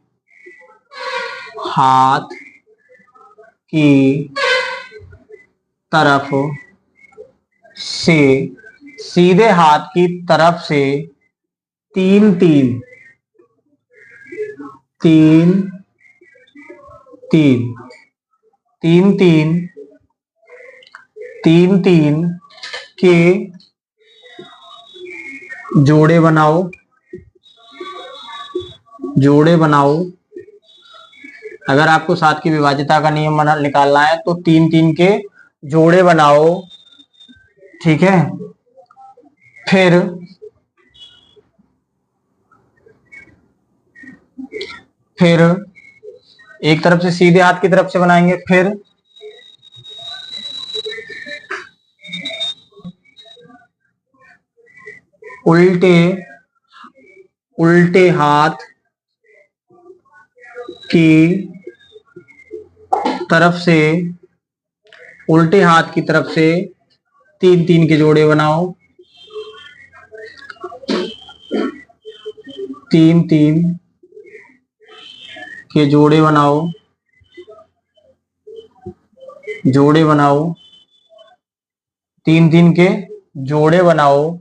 हाथ की तरफ से, सीधे हाथ की तरफ से 3 3 3 3 3 3 3 3 के जोड़े बनाओ। अगर आपको 7 की विभाज्यता का नियम निकालना है तो 3 3 के जोड़े बनाओ, ठीक है। फिर एक तरफ से सीधे हाथ की तरफ से बनाएंगे, फिर उल्टे उल्टे हाथ की तरफ से उल्टे हाथ की तरफ से तीन तीन के जोड़े बनाओ, तीन तीन के जोड़े बनाओ, जोड़े बनाओ, तीन तीन के जोड़े बनाओ।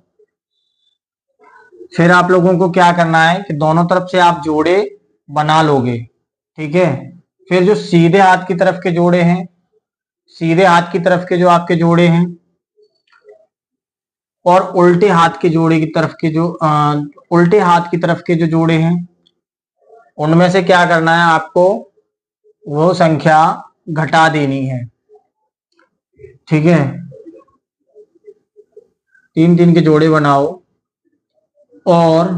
फिर आप लोगों को क्या करना है कि दोनों तरफ से आप जोड़े बना लोगे, ठीक है। फिर जो सीधे हाथ की तरफ के जोड़े हैं, सीधे हाथ की तरफ के जो आपके जोड़े हैं, और उल्टे हाथ के जोड़े की तरफ के जो उल्टे हाथ की तरफ के जो जोड़े हैं, उनमें से क्या करना है आपको, वो संख्या घटा देनी है, ठीक है। तीन तीन के जोड़े बनाओ और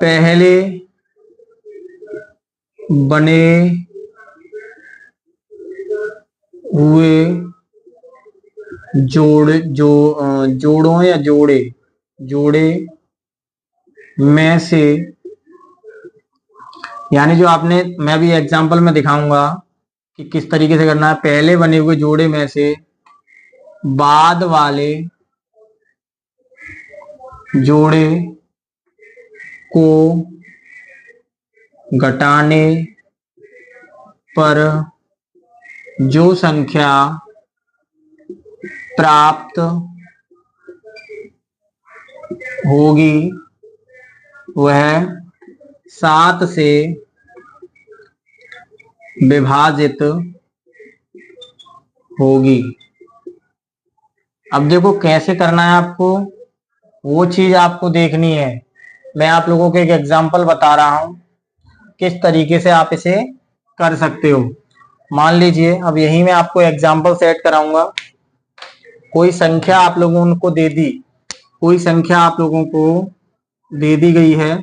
पहले बने हुए जोड़ों या जोड़े में से, यानी जो आपने, मैं भी एग्जांपल में दिखाऊंगा कि किस तरीके से करना है। पहले बने हुए जोड़े में से बाद वाले जोड़े को घटाने पर जो संख्या प्राप्त होगी वह 7 से विभाजित होगी। अब देखो कैसे करना है आपको, वो चीज आपको देखनी है। मैं आप लोगों को एक एग्जांपल बता रहा हूं किस तरीके से आप इसे कर सकते हो। मान लीजिए अब यही मैं आपको एग्जांपल सेट कराऊंगा। कोई संख्या आप लोगों को दे दी, कोई संख्या आप लोगों को दे दी गई है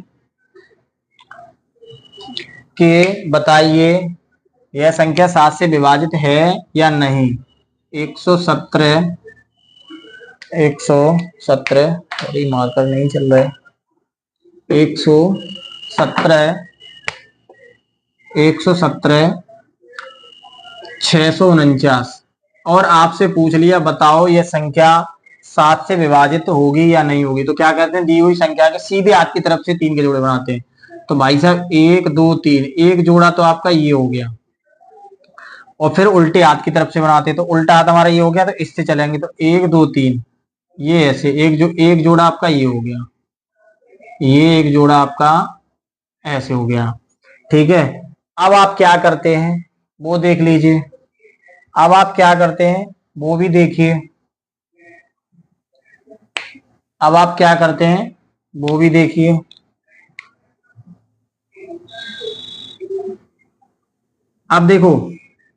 कि बताइए यह संख्या 7 से विभाजित है या नहीं। 117 सॉरी मार्कर नहीं चल रहा है। 117 649 और आपसे पूछ लिया बताओ यह संख्या 7 से विभाजित होगी या नहीं होगी। तो क्या कहते हैं, दी हुई संख्या के सीधे हाथ की तरफ से 3 के जोड़े बनाते हैं। तो भाई साहब 1 2 3, एक जोड़ा तो आपका ये हो गया, और फिर उल्टे हाथ की तरफ से बनाते हैं तो उल्टा हाथ हमारा ये हो गया, तो इससे चलेंगे तो 1 2 3, ये ऐसे एक जोड़ा आपका ये हो गया, ये एक जोड़ा आपका ऐसे हो गया, ठीक है। अब आप क्या करते हैं वो देख लीजिए, अब आप क्या करते हैं वो भी देखिए, अब आप क्या करते हैं वो भी देखिए। अब देखो,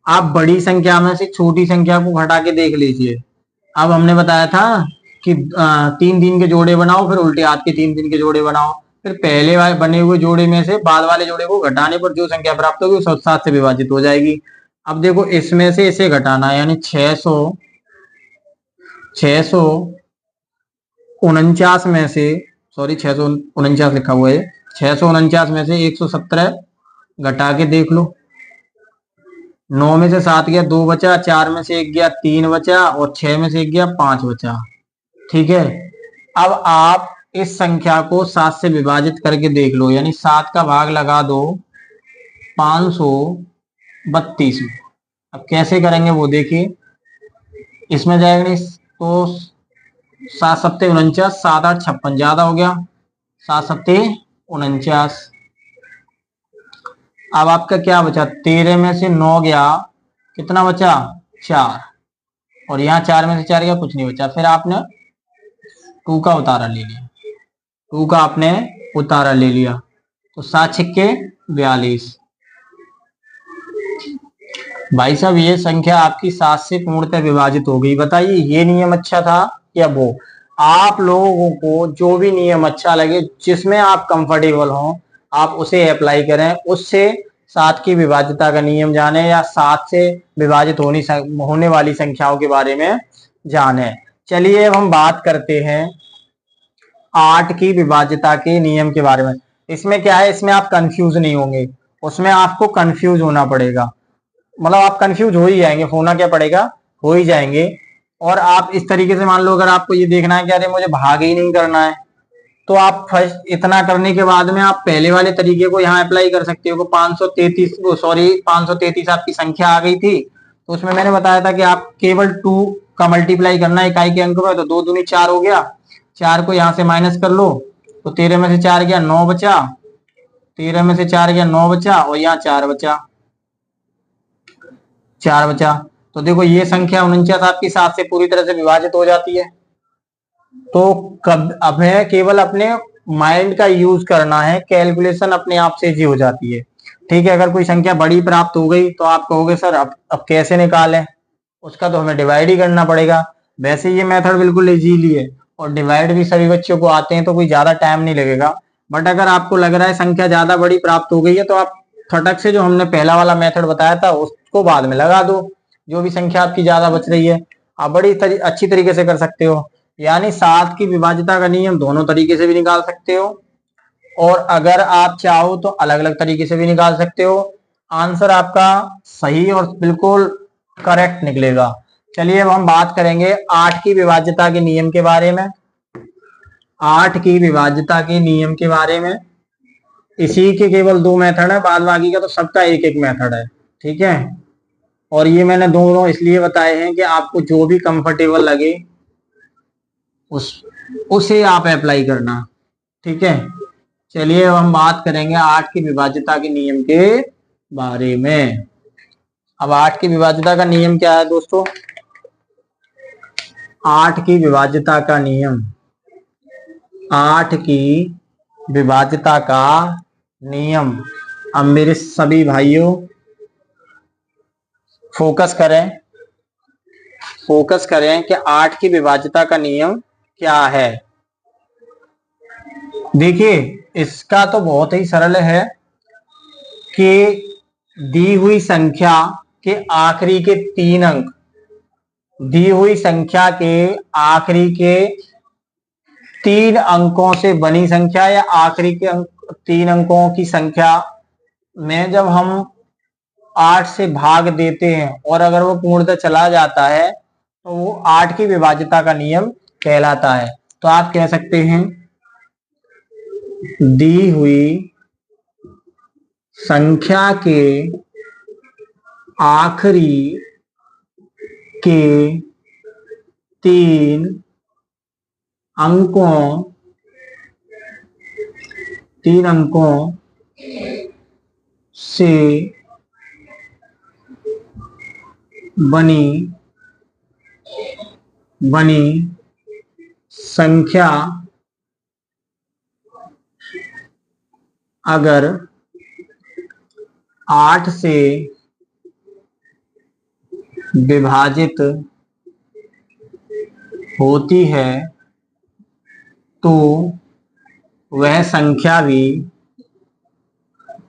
आप बड़ी संख्या में से छोटी संख्या को घटा के देख लीजिए। अब हमने बताया था कि तीन तीन के जोड़े बनाओ, फिर उल्टे हाथ के तीन तीन के जोड़े बनाओ, फिर पहले वाले बने हुए जोड़े में से बाद वाले जोड़े को घटाने पर जो संख्या प्राप्त होगी वो 7 से विभाजित हो जाएगी। अब देखो इसमें से इसे घटाना है, यानी 649 में से, सॉरी 649 लिखा हुआ है, 649 में से 117 घटा के देख लो। 9 में से 7 गया 2 बचा, 4 में से 1 गया 3 बचा, और 6 में से 1 गया 5 बचा, ठीक है। अब आप इस संख्या को 7 से विभाजित करके देख लो, यानी 7 का भाग लगा दो 532 में। अब कैसे करेंगे वो देखिए, इसमें जाएगा नहीं तो 7 सत्ते 49, 7 8 56, ज्यादा हो गया, 7 सत्ते 49। अब आपका क्या बचा, 13 में से 9 गया, कितना बचा 4, और यहाँ 4 में से 4 गया, कुछ नहीं बचा। फिर आपने 2 का उतारा ले लिया, 2 का आपने उतारा ले लिया, तो 7 छिक्के 42, भाई साहब ये संख्या आपकी 7 से पूर्णतः विभाजित हो गई। बताइए ये नियम अच्छा था या वो? आप लोगों को जो भी नियम अच्छा लगे, जिसमें आप कंफर्टेबल हो, आप उसे अप्लाई करें। उससे 7 की विभाज्यता का नियम जाने या 7 से विभाजित होने वाली संख्याओं के बारे में जाने। चलिए अब हम बात करते हैं 8 की विभाज्यता के नियम के बारे में। इसमें क्या है, इसमें आप कंफ्यूज नहीं होंगे, उसमें आपको कंफ्यूज होना पड़ेगा। मतलब आप कंफ्यूज हो ही जाएंगे, होना क्या पड़ेगा, हो ही जाएंगे। और आप इस तरीके से मान लो, अगर आपको ये देखना है कि अरे मुझे भाग ही नहीं करना है, तो आप फर्स्ट इतना करने के बाद में आप पहले वाले तरीके को यहाँ अप्लाई कर सकते हो। 533 सॉरी 533 आपकी संख्या आ गई थी, तो उसमें मैंने बताया था कि आप केवल 2 का मल्टीप्लाई करना है इकाई के अंक में। तो 2 दूनी 4 हो गया, 4 को यहाँ से माइनस कर लो, तो 13 में से 4 गया 9 बचा, 13 में से 4 गया 9 बचा, और यहाँ 4 बचा, 4 बचा। तो देखो ये संख्या 49 आपकी 7 से पूरी तरह से विभाजित हो जाती है। तो कब अब है केवल अपने माइंड का यूज करना है, कैलकुलेशन अपने आप से ही हो जाती है। ठीक है, अगर कोई संख्या बड़ी प्राप्त हो गई तो आप कहोगे सर अब कैसे निकालें, उसका तो हमें डिवाइड ही करना पड़ेगा। वैसे ये मेथड बिल्कुल इजीली है और डिवाइड भी सभी बच्चों को आते हैं, तो कोई ज्यादा टाइम नहीं लगेगा। बट अगर आपको लग रहा है संख्या ज्यादा बड़ी प्राप्त हो गई है, तो आप फटक से जो हमने पहला वाला मेथड बताया था उसको बाद में लगा दो। जो भी संख्या आपकी ज्यादा बच रही है आप बड़ी अच्छी तरीके से कर सकते हो। यानी 7 की विभाज्यता का नियम दोनों तरीके से भी निकाल सकते हो, और अगर आप चाहो तो अलग अलग तरीके से भी निकाल सकते हो। आंसर आपका सही और बिल्कुल करेक्ट निकलेगा। चलिए अब हम बात करेंगे 8 की विभाज्यता के नियम के बारे में। 8 की विभाज्यता के नियम के बारे में, इसी के केवल 2 मेथड है, बाद बाकी का तो सबका एक एक मेथड है। ठीक है, और ये मैंने दोनों इसलिए बताए हैं कि आपको जो भी कंफर्टेबल लगे उस उसे आप अप्लाई करना। ठीक है, चलिए अब हम बात करेंगे 8 की विभाज्यता के नियम के बारे में। अब 8 की विभाज्यता का नियम क्या है दोस्तों? 8 की विभाज्यता का नियम, 8 की विभाज्यता का नियम। अब मेरे सभी भाइयों फोकस करें, फोकस करें कि 8 की विभाज्यता का नियम क्या है। देखिए इसका तो बहुत ही सरल है कि दी हुई संख्या के आखिरी के 3 अंक, दी हुई संख्या के आखिरी के 3 अंकों से बनी संख्या या आखिरी के 3 अंकों की संख्या में जब हम 8 से भाग देते हैं और अगर वो पूर्णतः चला जाता है तो वो 8 की विभाज्यता का नियम कहलाता है। तो आप कह सकते हैं दी हुई संख्या के आखिरी के 3 अंकों, 3 अंकों से बनी संख्या अगर 8 से विभाजित होती है तो वह संख्या भी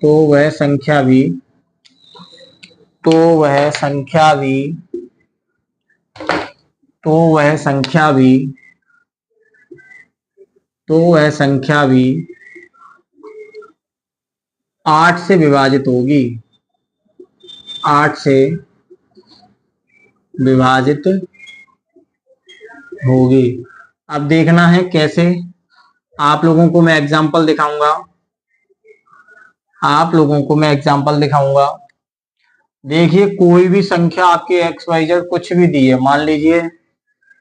तो वह संख्या भी तो वह संख्या भी तो वह संख्या भी तो वह संख्या भी 8 से विभाजित होगी, 8 से विभाजित होगी। अब देखना है कैसे। आप लोगों को मैं एग्जांपल दिखाऊंगा, आप लोगों को मैं एग्जांपल दिखाऊंगा। देखिए कोई भी संख्या आपके एक्स वाई जेड कुछ भी दी है, मान लीजिए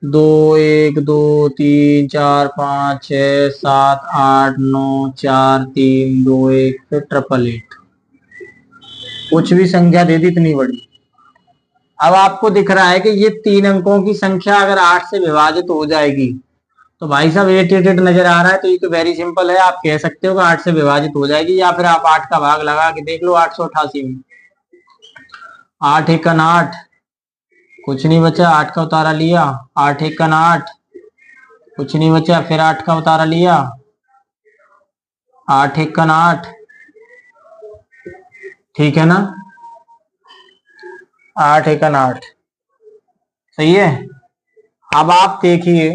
2 1 2 3 4 5 6 7 8 9 4 3 2 1 फिर 888, कुछ भी संख्या दे दी इतनी बड़ी। अब आपको दिख रहा है कि ये 3 अंकों की संख्या अगर 8 से विभाजित हो जाएगी तो भाई साहब 888 नजर आ रहा है, तो ये तो वेरी सिंपल है, आप कह सकते हो कि 8 से विभाजित हो जाएगी। या फिर आप 8 का भाग लगा के देख लो 888 में। 8 एकन 8, कुछ नहीं बचा, 8 का उतारा लिया, 8 एकन 8, कुछ नहीं बचा, फिर 8 का उतारा लिया, 8 एकन 8, ठीक है ना, 8 एकन 8, सही है। अब आप देखिए,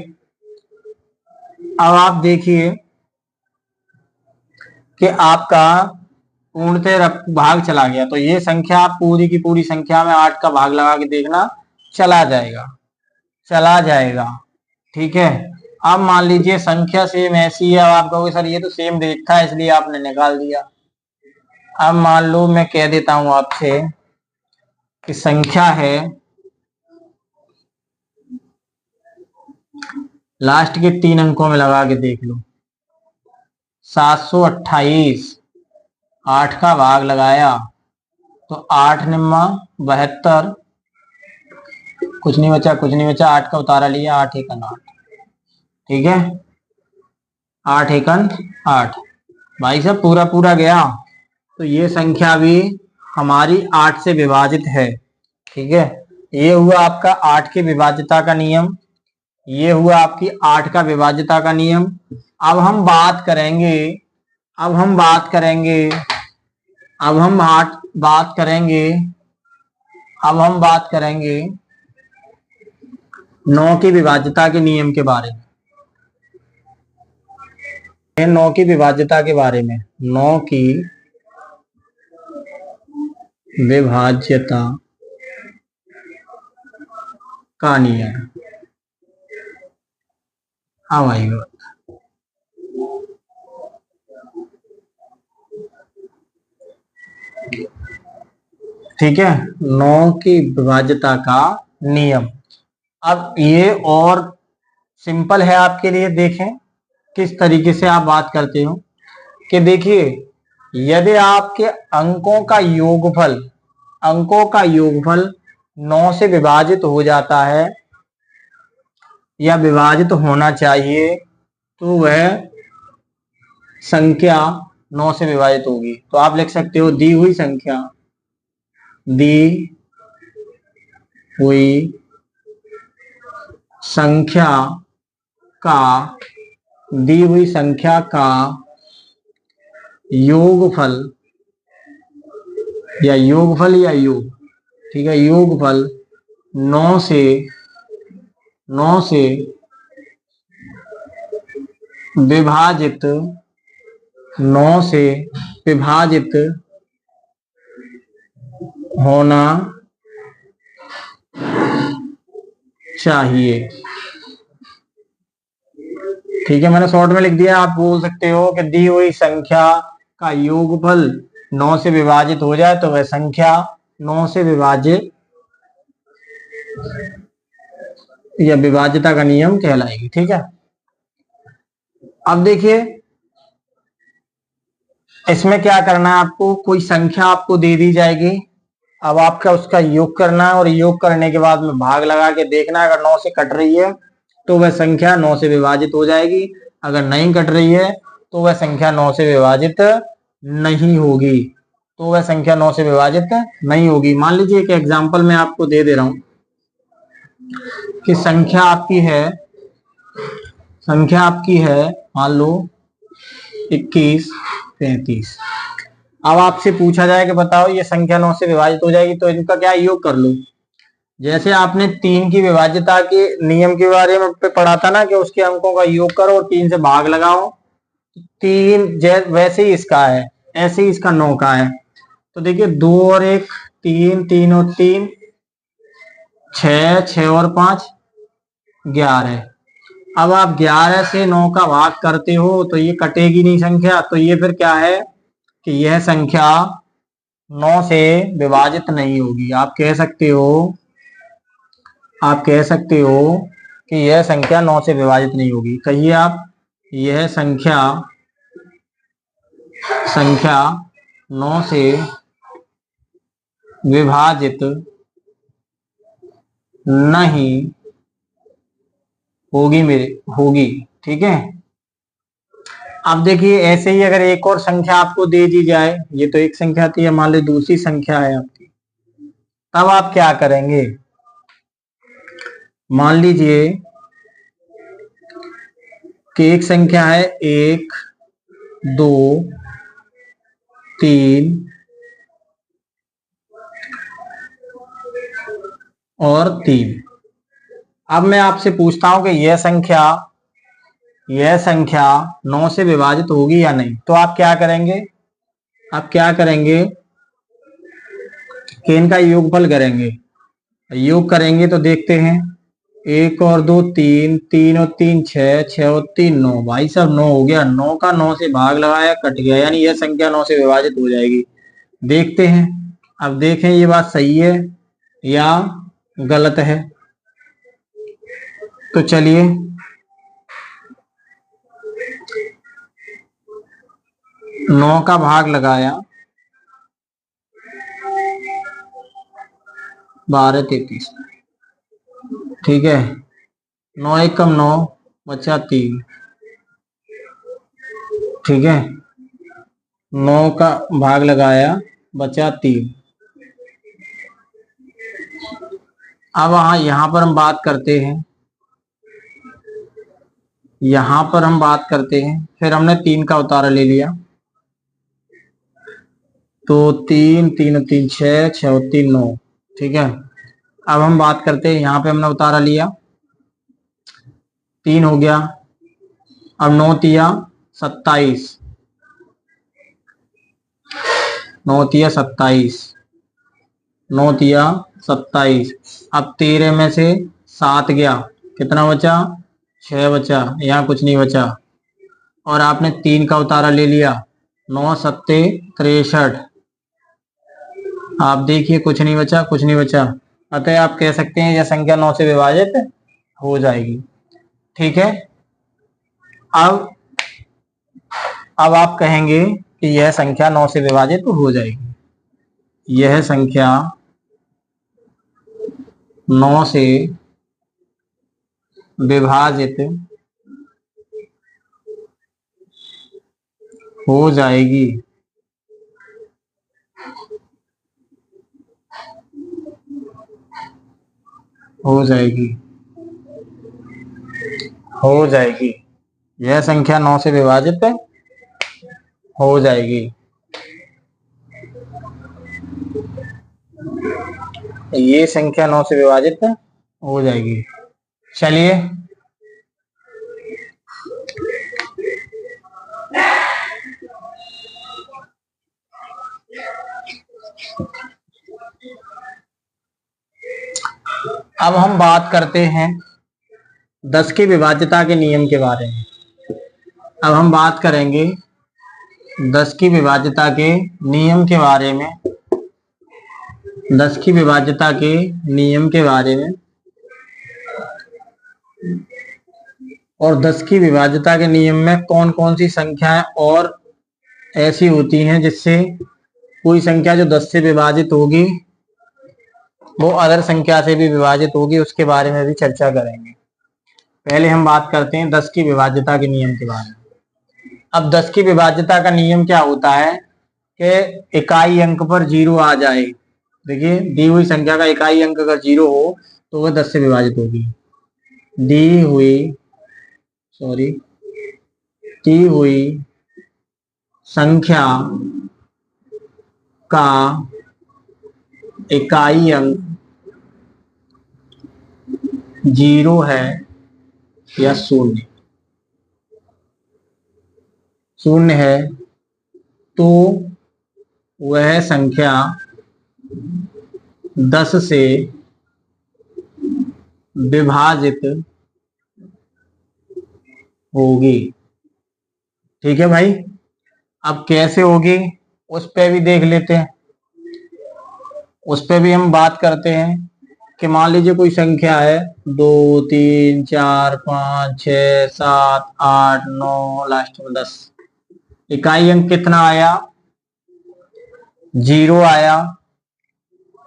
अब आप देखिए कि आपका पूर्णतः भाग चला गया, तो ये संख्या आप पूरी की पूरी संख्या में 8 का भाग लगा के देखना, चला जाएगा, चला जाएगा, ठीक है। अब मान लीजिए संख्या सेम ऐसी है, अब आप कहोगे सर ये तो सेम देखता है इसलिए आपने निकाल दिया। अब मान लो मैं कह देता हूं आपसे कि संख्या है, लास्ट के 3 अंकों में लगा के देख लो, 728, 8 का भाग लगाया तो 8 निम्मा 72, कुछ नहीं बचा, कुछ नहीं बचा, 8 का उतारा लिया, 8 एकन 8, ठीक है, 8 एकन 8, भाई साहब पूरा पूरा गया, तो ये संख्या भी हमारी 8 से विभाजित है, ठीक है। ये हुआ आपका 8 की विभाज्यता का नियम, ये हुआ आपकी 8 का विभाज्यता का नियम। अब हम बात करेंगे, अब हम बात करेंगे, अब हम बात करेंगे, अब हम बात करेंगे 9 की विभाज्यता के नियम के बारे में, 9 की विभाज्यता के बारे में, 9 की विभाज्यता का नियम। हाँ भाई, ठीक है, 9 की विभाज्यता का नियम। अब ये और सिंपल है आपके लिए, देखें किस तरीके से आप बात करते हो कि देखिए, यदि आपके अंकों का योगफल, अंकों का योगफल 9 से विभाजित हो जाता है या विभाजित होना चाहिए, तो वह संख्या 9 से विभाजित होगी। तो आप लिख सकते हो दी हुई संख्या, दी हुई संख्या का, दी हुई संख्या का योगफल या योगफल या योग, ठीक है, योगफल 9 से विभाजित, 9 से विभाजित होना चाहिए, ठीक है। मैंने शॉर्ट में लिख दिया, आप बोल सकते हो कि दी हुई संख्या का योगफल 9 से विभाजित हो जाए तो वह संख्या 9 से विभाजित या विभाज्यता का नियम कहलाएगी, ठीक है। अब देखिए इसमें क्या करना है आपको, कोई संख्या आपको दे दी जाएगी, अब आपका उसका योग करना है, और योग करने के बाद में भाग लगा के देखना है, अगर 9 से कट रही है तो वह संख्या 9 से विभाजित हो जाएगी, अगर नहीं कट रही है तो वह संख्या 9 से विभाजित नहीं होगी, तो वह संख्या 9 से विभाजित नहीं होगी। मान लीजिए एक एग्जांपल मैं आपको दे दे रहा हूं कि संख्या आपकी है, संख्या आपकी है मान लो 21, 33। अब आपसे पूछा जाए कि बताओ ये संख्या 9 से विभाजित हो जाएगी तो इनका क्या योग कर लो। जैसे आपने 3 की विभाज्यता के नियम के बारे में पढ़ा था ना कि उसके अंकों का योग करो और 3 से भाग लगाओ, 3 वैसे ही इसका है, ऐसे ही इसका 9 का है। तो देखिए 2 और 1 3, 3 और 3 6, 6 और 5 11। अब आप 11 से 9 का भाग करते हो तो ये कटेगी नहीं संख्या, तो ये फिर क्या है कि यह संख्या 9 से विभाजित नहीं होगी। आप कह सकते हो, आप कह सकते हो कि यह संख्या 9 से विभाजित नहीं होगी। कहिए आप, यह संख्या 9 से विभाजित नहीं होगी, मेरे होगी, ठीक है। अब देखिए ऐसे ही अगर एक और संख्या आपको दे दी जाए, ये तो एक संख्या थी, मान लो दूसरी संख्या है आपकी, तब आप क्या करेंगे, मान लीजिए कि एक संख्या है 1 2 3 और 3। अब मैं आपसे पूछता हूं कि यह संख्या 9 से विभाजित होगी या नहीं। तो आप क्या करेंगे, कि इनका योगफल करेंगे। योग करेंगे तो देखते हैं, 1 और 2 3, 3 और 3 6, 6 और 3 9। भाई साहब 9 हो गया, 9 का 9 से भाग लगाया, कट गया, यानी यह संख्या 9 से विभाजित हो जाएगी। देखते हैं, अब देखें ये बात सही है या गलत है। तो चलिए, नौ का भाग लगाया, 12 33, ठीक है। 9 1 कम 9 बचा 3, ठीक है। 9 का भाग लगाया, बचा 3। अब यहाँ पर हम बात करते हैं, फिर हमने 3 का उतारा ले लिया, तो 3 3 3 6, 6 और 3 9, ठीक है। अब हम बात करते हैं, यहाँ पे हमने उतारा लिया, 3 हो गया। अब 9 तिया 27, 9 तिया 27, 9 तिया 27। अब 13 में से 7 गया, कितना बचा, 6 बचा, यहाँ कुछ नहीं बचा। और आपने 3 का उतारा ले लिया, 9 सत्ते 63। आप देखिए कुछ नहीं बचा। अतः आप कह सकते हैं यह संख्या 9 से विभाजित हो जाएगी, ठीक है। अब आप कहेंगे कि यह संख्या 9 से विभाजित हो जाएगी, यह संख्या 9 से विभाजित हो जाएगी, यह संख्या 9 से विभाजित हो जाएगी। ये संख्या 9 से विभाजित हो जाएगी। चलिए, अब हम बात करते हैं 10 की विभाज्यता के नियम के बारे में। अब हम बात करेंगे 10 की विभाज्यता के नियम के बारे में, 10 की विभाज्यता के नियम के बारे में। और 10 की विभाज्यता के नियम में कौन कौन सी संख्याएं और ऐसी होती हैं जिससे कोई संख्या जो 10 से विभाजित होगी वो अदर संख्या से भी विभाजित होगी, उसके बारे में भी चर्चा करेंगे। पहले हम बात करते हैं 10 की विभाज्यता के नियम के बारे में। अब 10 की विभाज्यता का नियम क्या होता है कि इकाई अंक पर 0 आ जाए। देखिए, दी हुई संख्या का इकाई अंक अगर 0 हो तो वह 10 से विभाजित होगी। दी हुई संख्या का इकाई अंक 0 है या शून्य है तो वह संख्या 10 से विभाजित होगी, ठीक है भाई। अब कैसे होगी उस पे भी देख लेते हैं, उस पे भी हम बात करते हैं कि मान लीजिए कोई संख्या है 2 3 4 5 6 7 8 9, लास्ट में 10। इकाई अंक कितना आया, 0 आया।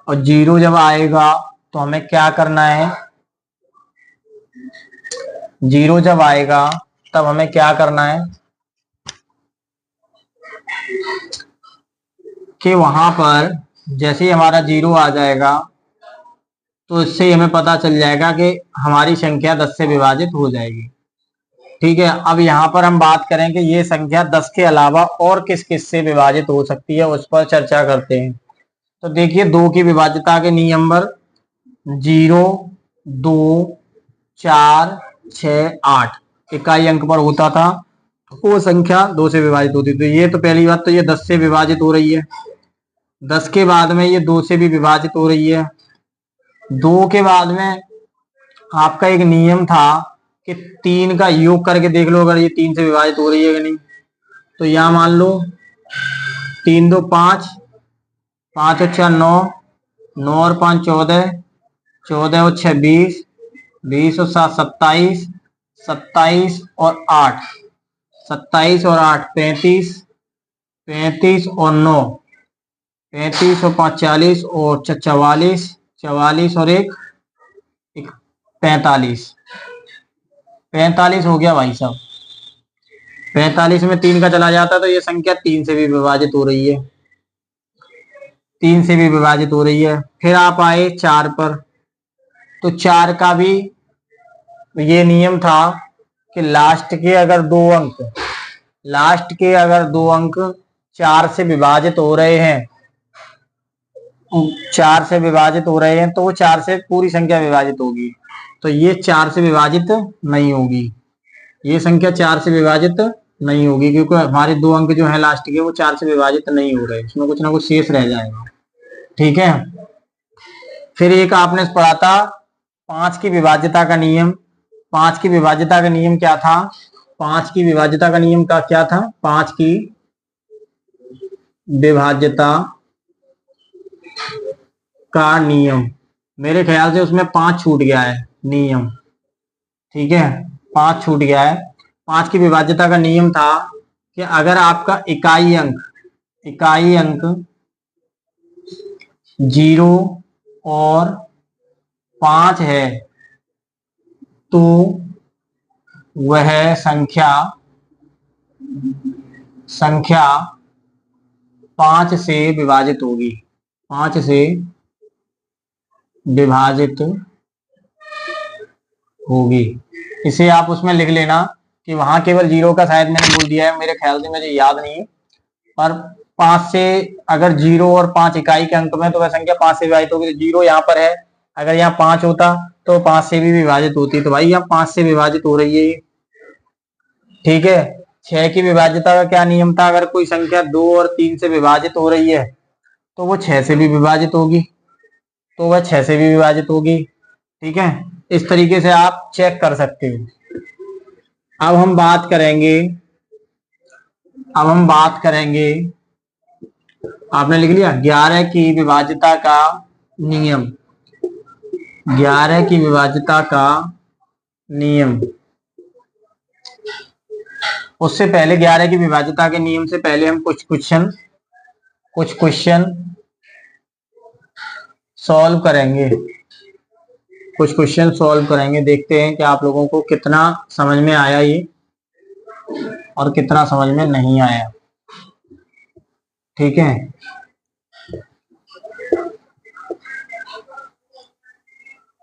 और 0 जब आएगा तो हमें क्या करना है, 0 जब आएगा तब हमें क्या करना है कि वहां पर जैसे ही हमारा 0 आ जाएगा तो इससे हमें पता चल जाएगा कि हमारी संख्या 10 से विभाजित हो जाएगी। ठीक है, अब यहाँ पर हम बात करें कि ये संख्या 10 के अलावा और किस किस से विभाजित हो सकती है, उस पर चर्चा करते हैं। तो देखिए, 2 की विभाज्यता के नियम पर 0, 2, 4, 6, 8 इकाई अंक पर होता था, वो संख्या 2 से विभाजित होती। तो ये तो पहली बात, तो ये 10 से विभाजित हो रही है। 10 के बाद में ये 2 से भी विभाजित हो रही है। 2 के बाद में आपका एक नियम था कि 3 का योग करके देख लो अगर ये 3 से विभाजित हो रही है कि नहीं। तो यहां मान लो 3 2 5, 5 और 4 9, 9 और 5 14, 14 और 6 20, 20 और 7 27, 27 और 8, 27 और 8 35, 35 और 9, 35 और 5 40 और 44, 44 और 1 45, 45 हो गया भाई साहब। 45 में 3 का चला जाता तो ये संख्या 3 से भी विभाजित हो रही है, 3 से भी विभाजित हो रही है। फिर आप आए 4 पर, तो 4 का भी ये नियम था कि लास्ट के अगर 2 अंक 4 से विभाजित हो रहे हैं, 4 से विभाजित हो रहे हैं, तो वो 4 से पूरी संख्या विभाजित होगी। तो ये 4 से विभाजित नहीं होगी, ये संख्या 4 से विभाजित नहीं होगी, क्योंकि हमारे 2 अंक जो है लास्ट के वो 4 से विभाजित नहीं हो रहे, उसमें कुछ ना कुछ शेष रह जाएगा। ठीक है, फिर एक आपने पढ़ा था 5 की विभाज्यता का नियम। 5 की विभाज्यता का नियम क्या था? 5 की विभाज्यता का नियम का क्या था? 5 की विभाज्यता का नियम, मेरे ख्याल से उसमें 5 छूट गया है नियम। ठीक है, 5 छूट गया है। 5 की विभाज्यता का नियम था कि अगर आपका इकाई अंक 0 और 5 है तो वह संख्या 5 से विभाजित होगी, 5 से विभाजित होगी। इसे आप उसमें लिख लेना कि वहां केवल 0 का शायद मैंने बोल दिया है, मेरे ख्याल से, मुझे याद नहीं है, पर 5 से अगर 0 और 5 इकाई के अंक में तो वह संख्या 5 से विभाजित होगी। 0 यहाँ पर है, अगर यहाँ 5 होता तो 5 से भी विभाजित होती, तो भाई यहाँ 5 से विभाजित हो रही है। ठीक है, 6 की विभाज्यता का क्या नियम था? अगर कोई संख्या 2 और 3 से विभाजित हो रही है तो वो 6 से भी विभाजित होगी, तो वह 6 से भी विभाजित होगी। ठीक है, इस तरीके से आप चेक कर सकते हो। अब हम बात करेंगे, आपने लिख लिया 11 की विभाज्यता का नियम। 11 की विभाज्यता का नियम, उससे पहले 11 की विभाज्यता के नियम से पहले हम कुछ क्वेश्चन सॉल्व करेंगे। देखते हैं कि आप लोगों को कितना समझ में आया ये और कितना समझ में नहीं आया। ठीक है,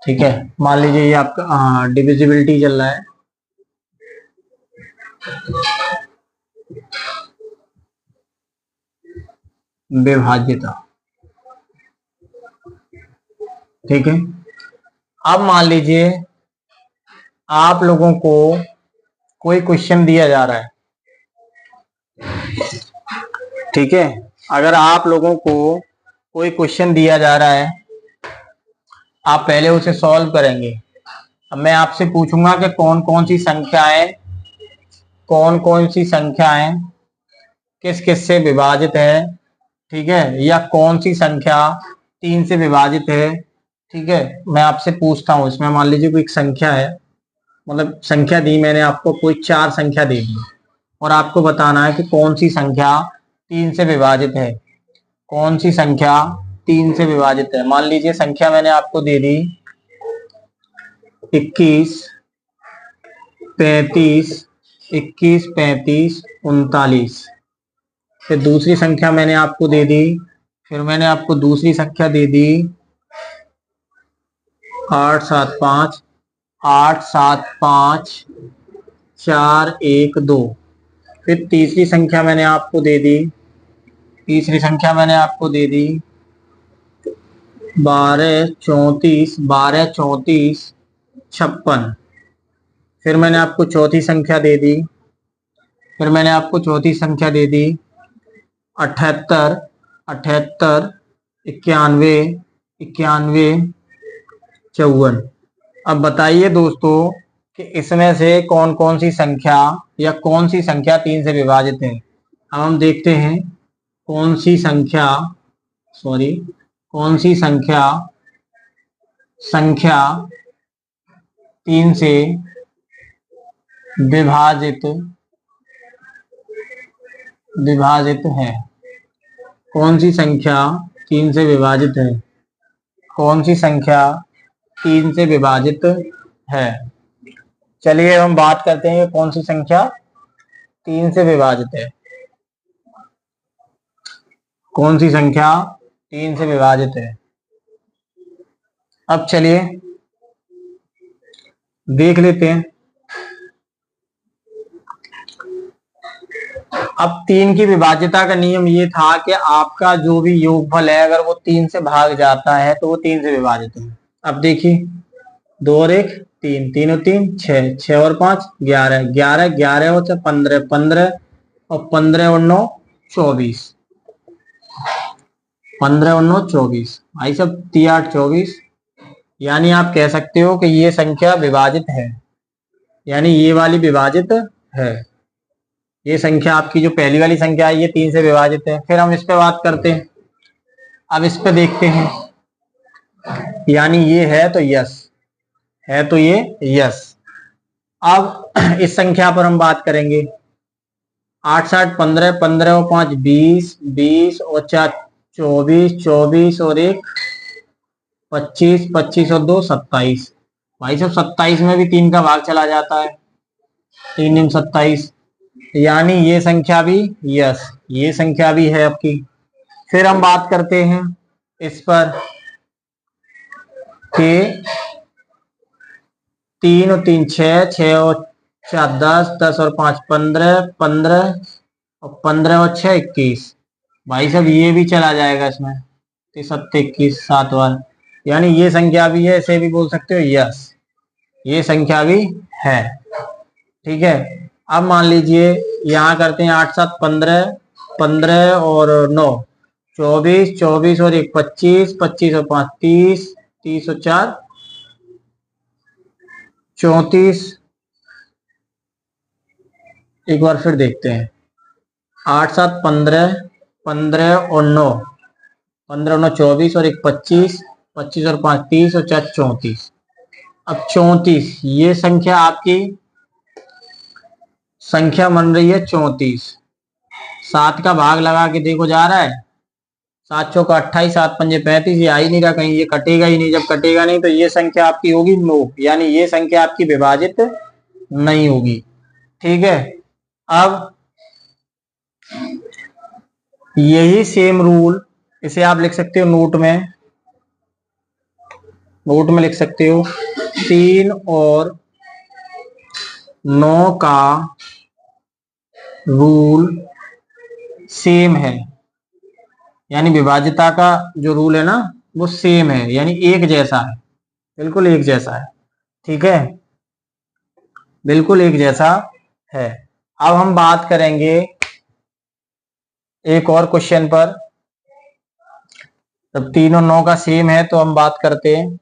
ठीक है, मान लीजिए ये आपका डिविजिबिलिटी चल रहा है। विभाज्यता, ठीक है। अब मान लीजिए आप लोगों को कोई क्वेश्चन दिया जा रहा है, ठीक है, अगर आप लोगों को कोई क्वेश्चन दिया जा रहा है, आप पहले उसे सॉल्व करेंगे। अब मैं आपसे पूछूंगा कि कौन कौन सी संख्याएं किस किस से विभाजित है, ठीक है, या कौन सी संख्या 3 से विभाजित है। ठीक है, मैं आपसे पूछता हूं, इसमें मान लीजिए कोई एक संख्या है, मतलब संख्या दी मैंने आपको, कोई 4 संख्या दे दी और आपको बताना है कि कौन सी संख्या 3 से विभाजित है, कौन सी संख्या 3 से विभाजित है। मान लीजिए संख्या मैंने आपको दे दी 21, 35, 39। फिर दूसरी संख्या मैंने आपको दे दी, फिर मैंने आपको दूसरी संख्या दे दी 875 875 412। फिर तीसरी संख्या मैंने आपको दे दी, 12 34 फिर मैंने आपको चौथी संख्या दे दी, 78 78 91 91 54। अब बताइए दोस्तों कि इसमें से कौन कौन सी संख्या या कौन सी संख्या 3 से विभाजित है। अब हम देखते हैं कौन सी संख्या संख्या 3 से विभाजित है। कौन सी संख्या 3 से विभाजित है? कौन सी संख्या 3 से विभाजित है? चलिए हम बात करते हैं कौन सी संख्या 3 से विभाजित है। कौन सी संख्या 3 से विभाजित है? अब चलिए देख लेते हैं। अब 3 की विभाज्यता का नियम ये था कि आपका जो भी योगफल है अगर वो 3 से भाग जाता है तो वो 3 से विभाजित है। अब देखिए 2 और 1 3, 3 और 3 6, 6 और 5 11, 11 11 और 15 15 और 15 और 9 24, 15 और 9 24 भाई सब 3 8 24। यानी आप कह सकते हो कि ये संख्या विभाजित है, यानी ये वाली विभाजित है। ये संख्या आपकी जो पहली वाली संख्या है ये 3 से विभाजित है। फिर हम इस पे बात करते हैं। अब इस पे देखते हैं, यानी ये है तो यस है, तो ये यस। अब इस संख्या पर हम बात करेंगे 8 7 15 15 और 5 20 20 और 4 24 24 और 1 25 25 और 2 27। भाई साहब 27 में भी 3 का भाग चला जाता है, 3 दिन 27। यानी ये संख्या भी यस, ये संख्या भी है आपकी। फिर हम बात करते हैं इस पर कि 3 और 3 6, 6 और 4 10, 10 और 5 15, 15 और 15 और 6 21। भाई साहब ये भी चला जाएगा इसमें, 7 21 7 बार। यानी ये संख्या भी है, इसे भी बोल सकते हो यस, ये संख्या भी है। ठीक है। अब मान लीजिए यहाँ करते हैं 8 7 15 15 और 9 24 24 और 1 25 25 और 5 30 30 और 4 34। एक बार फिर देखते हैं 8 7 15 15 और 9 15 और 9 24 और 1 25 25 और 5 30 और 4 34। अब 34 ये संख्या आपकी संख्या बन रही है 34। 7 का भाग लगा के देखो जा रहा है, 7 चौका 28 7 पंजे 35, ये आ ही नहीं रहा कहीं, ये कटेगा ही नहीं। जब कटेगा नहीं तो ये संख्या आपकी होगी 9, यानी ये संख्या आपकी विभाजित नहीं होगी। ठीक है। अब यही सेम रूल इसे आप लिख सकते हो नोट में लिख सकते हो 3 और 9 का रूल सेम है, यानी विभाज्यता का जो रूल है ना वो सेम है, यानी एक जैसा है, बिल्कुल एक जैसा है। ठीक है, बिल्कुल एक जैसा है। अब हम बात करेंगे एक और क्वेश्चन पर। जब 3 और 9 का सेम है तो हम बात करते हैं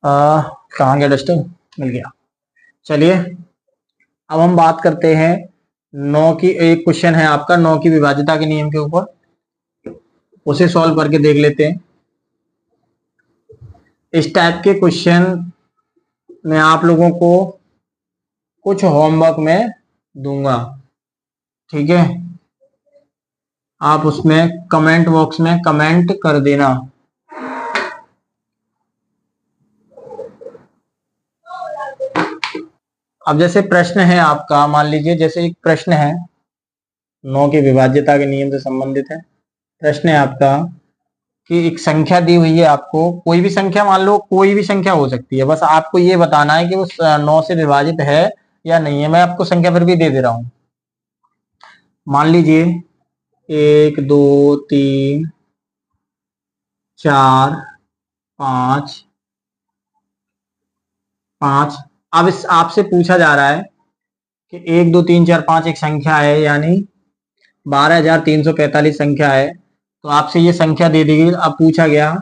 कहाँ गया डस्टर, मिल गया। चलिए अब हम बात करते हैं 9 की, एक क्वेश्चन है आपका 9 की विभाज्यता के नियम के ऊपर, उसे सॉल्व करके देख लेते हैं। इस टाइप के क्वेश्चन मैं आप लोगों को कुछ होमवर्क में दूंगा। ठीक है, आप उसमें कमेंट बॉक्स में कमेंट कर देना। अब जैसे प्रश्न है आपका, मान लीजिए जैसे एक प्रश्न है 9 की विभाज्यता के नियम से संबंधित है। प्रश्न है आपका कि एक संख्या दी हुई है आपको, कोई भी संख्या, मान लो कोई भी संख्या हो सकती है, बस आपको ये बताना है कि वो 9 से विभाजित है या नहीं है। मैं आपको संख्या फिर भी दे दे रहा हूं। मान लीजिए 1 2 3 4 5। अब इस आपसे पूछा जा रहा है कि 1 2 3 4 5 एक संख्या है, यानी 12,345 संख्या है। तो आपसे ये संख्या दे दी गई। अब पूछा गया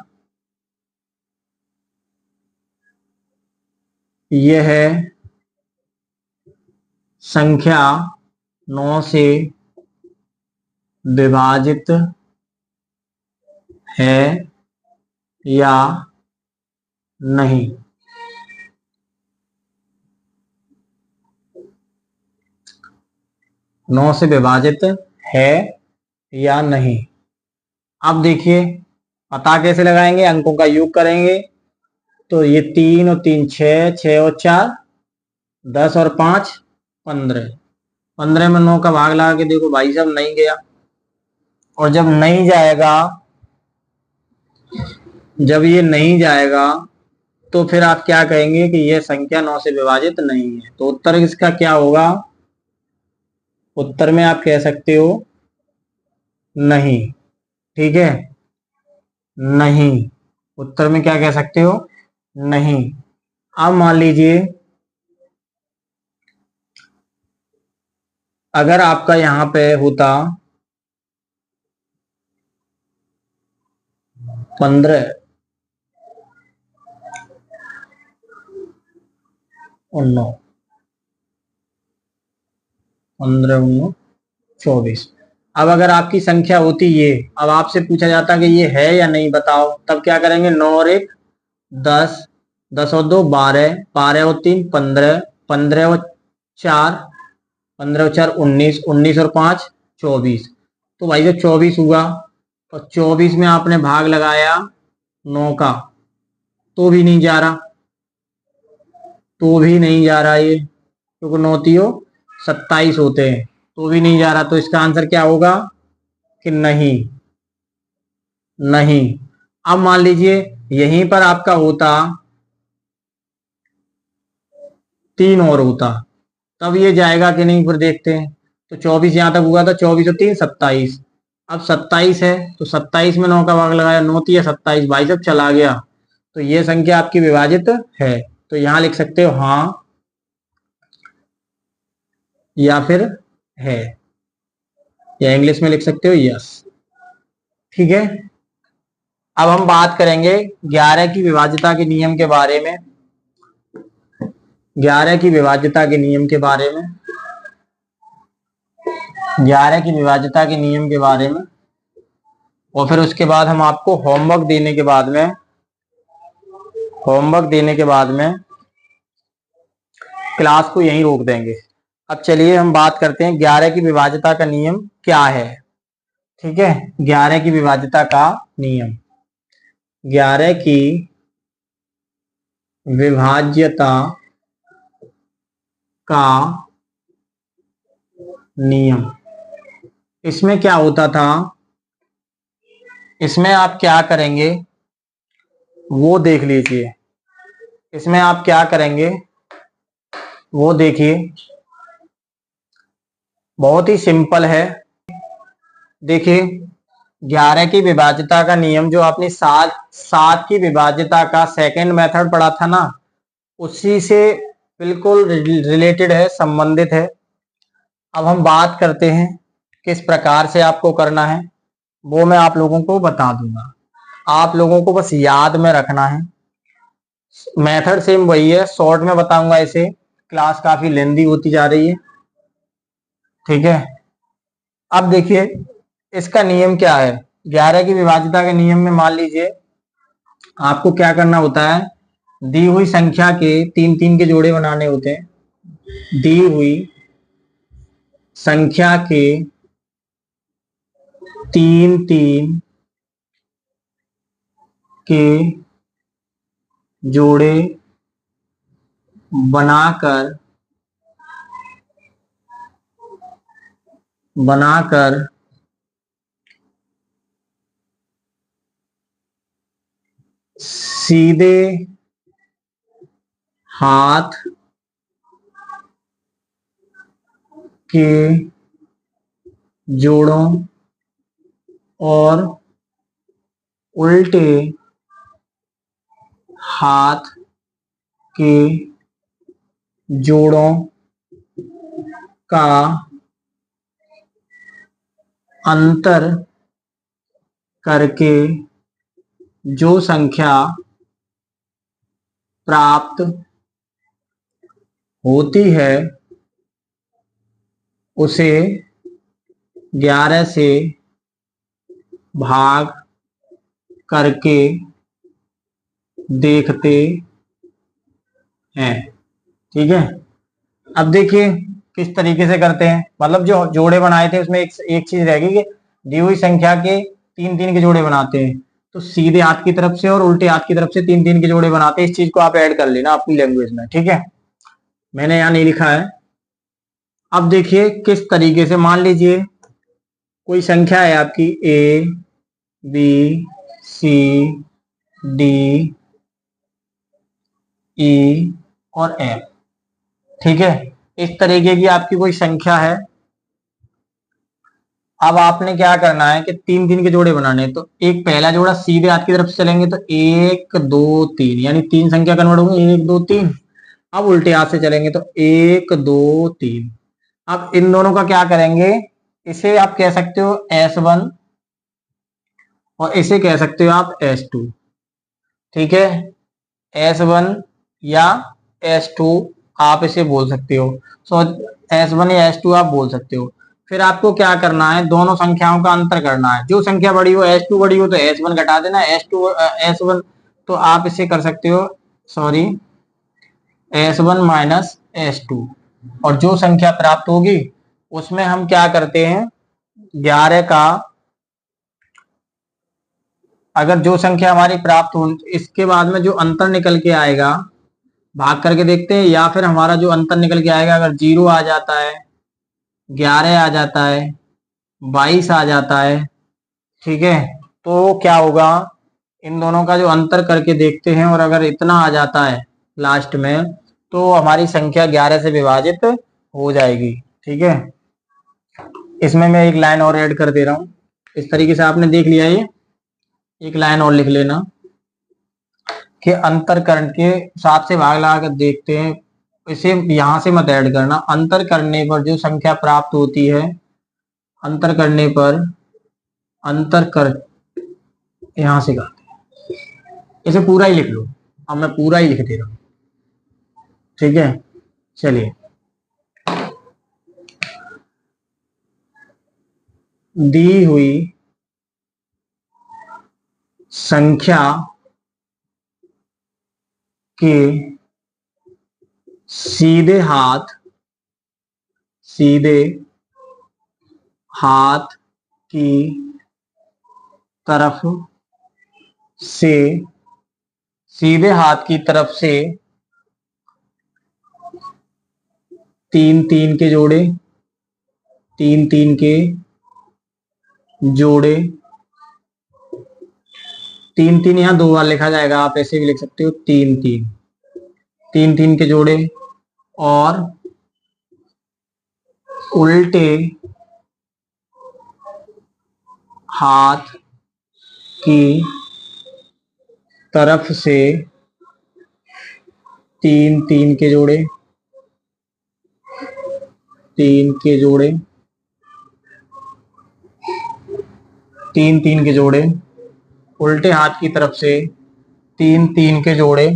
यह है संख्या 9 से विभाजित है या नहीं। नौ से विभाजित है या नहीं। अब देखिए पता कैसे लगाएंगे, अंकों का योग करेंगे। तो ये 3 और 3 6, 6 और 4 10 और 5 15। 15 में 9 का भाग लगा के देखो भाई साहब, नहीं गया। और जब नहीं जाएगा, जब ये नहीं जाएगा तो फिर आप क्या कहेंगे कि यह संख्या 9 से विभाजित नहीं है। तो उत्तर इसका क्या होगा? उत्तर में आप कह सकते हो नहीं। ठीक है, नहीं। उत्तर में क्या कह सकते हो? नहीं। अब मान लीजिए अगर आपका यहां पे होता 15 और 9, 15 और 9 24। अब अगर आपकी संख्या होती ये, अब आपसे पूछा जाता कि ये है या नहीं बताओ, तब क्या करेंगे? 9 और 1 10, 10 और 2 12, 12 और 3 15, 15 और 4, 15 और 4 19, 19 और 5 24। तो भाई जब 24 हुआ और 24 में आपने भाग लगाया 9 का, तो भी नहीं जा रहा, तो भी नहीं जा रहा ये, क्योंकि 9 तीयो 27 होते हैं, तो भी नहीं जा रहा। तो इसका आंसर क्या होगा कि नहीं। नहीं। अब मान लीजिए यहीं पर आपका होता 3 और होता, तब ये जाएगा कि नहीं, फिर देखते हैं। तो 24 यहां तक हुआ था, 24 और 3 27। अब 27 है तो 27 में 9 का भाग लगाया, 9 3 27, भाई जब चला गया। तो ये संख्या आपकी विभाजित है। तो यहां लिख सकते हो हाँ या फिर है, या इंग्लिश में लिख सकते हो यस। ठीक है। अब हम बात करेंगे 11 की विभाज्यता के नियम के बारे में। 11 की विभाज्यता के नियम के बारे में, 11 की विभाज्यता के नियम के बारे में। और फिर उसके बाद हम आपको होमवर्क देने के बाद में, होमवर्क देने के बाद में क्लास को यहीं रोक देंगे। अब चलिए हम बात करते हैं 11 की विभाज्यता का नियम क्या है। ठीक है, 11 की विभाज्यता का नियम। 11 की विभाज्यता का नियम, इसमें क्या होता था, इसमें आप क्या करेंगे वो देख लीजिए। इसमें आप क्या करेंगे वो देखिए, बहुत ही सिंपल है। देखिए 11 की विभाज्यता का नियम, जो आपने सात सात की विभाज्यता का सेकंड मेथड पढ़ा था ना, उसी से बिल्कुल रिलेटेड है, संबंधित है। अब हम बात करते हैं किस प्रकार से आपको करना है, वो मैं आप लोगों को बता दूंगा। आप लोगों को बस याद में रखना है। मेथड सेम वही है, शॉर्ट में बताऊंगा इसे, क्लास काफी लेंदी होती जा रही है। ठीक है। अब देखिए इसका नियम क्या है। 11 की विभाज्यता के नियम में मान लीजिए आपको क्या करना होता है, दी हुई संख्या के 3 3 के जोड़े बनाने होते हैं। दी हुई संख्या के 3 3 के जोड़े बनाकर बनाकर सीधे हाथ के जोड़ों और उल्टे हाथ के जोड़ों का अंतर करके जो संख्या प्राप्त होती है उसे 11 से भाग करके देखते हैं। ठीक है, अब देखिए किस तरीके से करते हैं। मतलब जो जोड़े बनाए थे उसमें एक चीज रहेगी कि दी हुई संख्या के तीन तीन के जोड़े बनाते हैं, तो सीधे हाथ की तरफ से और उल्टे हाथ की तरफ से तीन तीन के जोड़े बनाते हैं। इस चीज को आप ऐड कर लेना अपनी लैंग्वेज में। ठीक है, मैंने यहाँ नहीं लिखा है। अब देखिए किस तरीके से, मान लीजिए कोई संख्या है आपकी A B C D E और एफ। ठीक है, इस तरीके की आपकी कोई संख्या है। अब आपने क्या करना है कि तीन तीन के जोड़े बनाने हैं। तो एक पहला जोड़ा सीधे हाथ की तरफ से चलेंगे तो एक दो तीन, यानी तीन संख्या कन्वर्ट होंगे एक दो तीन। अब उल्टे हाथ से चलेंगे तो एक दो तीन। अब इन दोनों का क्या करेंगे, इसे आप कह सकते हो S1 और इसे कह सकते हो आप S2। ठीक है, S1 या S2 आप इसे बोल सकते हो। सो S1 या S2 आप बोल सकते हो। फिर आपको क्या करना है, दोनों संख्याओं का अंतर करना है। जो संख्या बड़ी हो S2 बड़ी हो तो S1 घटा देना, S1 तो आप इसे कर सकते हो, सॉरी, S1 माइनस S2। और जो संख्या प्राप्त होगी उसमें हम क्या करते हैं, 11 का, अगर जो संख्या हमारी प्राप्त हो इसके बाद में जो अंतर निकल के आएगा भाग करके देखते हैं, या फिर हमारा जो अंतर निकल के आएगा अगर 0 आ जाता है, 11 आ जाता है, 22 आ जाता है, ठीक है, तो क्या होगा, इन दोनों का जो अंतर करके देखते हैं और अगर इतना आ जाता है लास्ट में तो हमारी संख्या 11 से विभाजित हो जाएगी। ठीक है, इसमें मैं एक लाइन और ऐड कर दे रहा हूं। इस तरीके से आपने देख लिया, ये एक लाइन और लिख लेना कि अंतर करके 7 से भाग लगा कर देखते हैं। इसे यहां से मत ऐड करना। अंतर करने पर जो संख्या प्राप्त होती है, अंतर करने पर, अंतर कर, यहां से का इसे पूरा ही लिख लो। अब मैं पूरा ही लिख दे रहा हूं। ठीक है, चलिए, दी हुई संख्या के सीधे हाथ, सीधे हाथ की तरफ से, सीधे हाथ की तरफ से तीन तीन के जोड़े, तीन तीन के जोड़े, तीन तीन यहां दो बार लिखा जाएगा, आप ऐसे भी लिख सकते हो तीन तीन, तीन तीन के जोड़े और उल्टे हाथ की तरफ से तीन तीन के जोड़े, तीन के जोड़े, तीन तीन के जोड़े, उल्टे हाथ की तरफ से तीन तीन के जोड़े,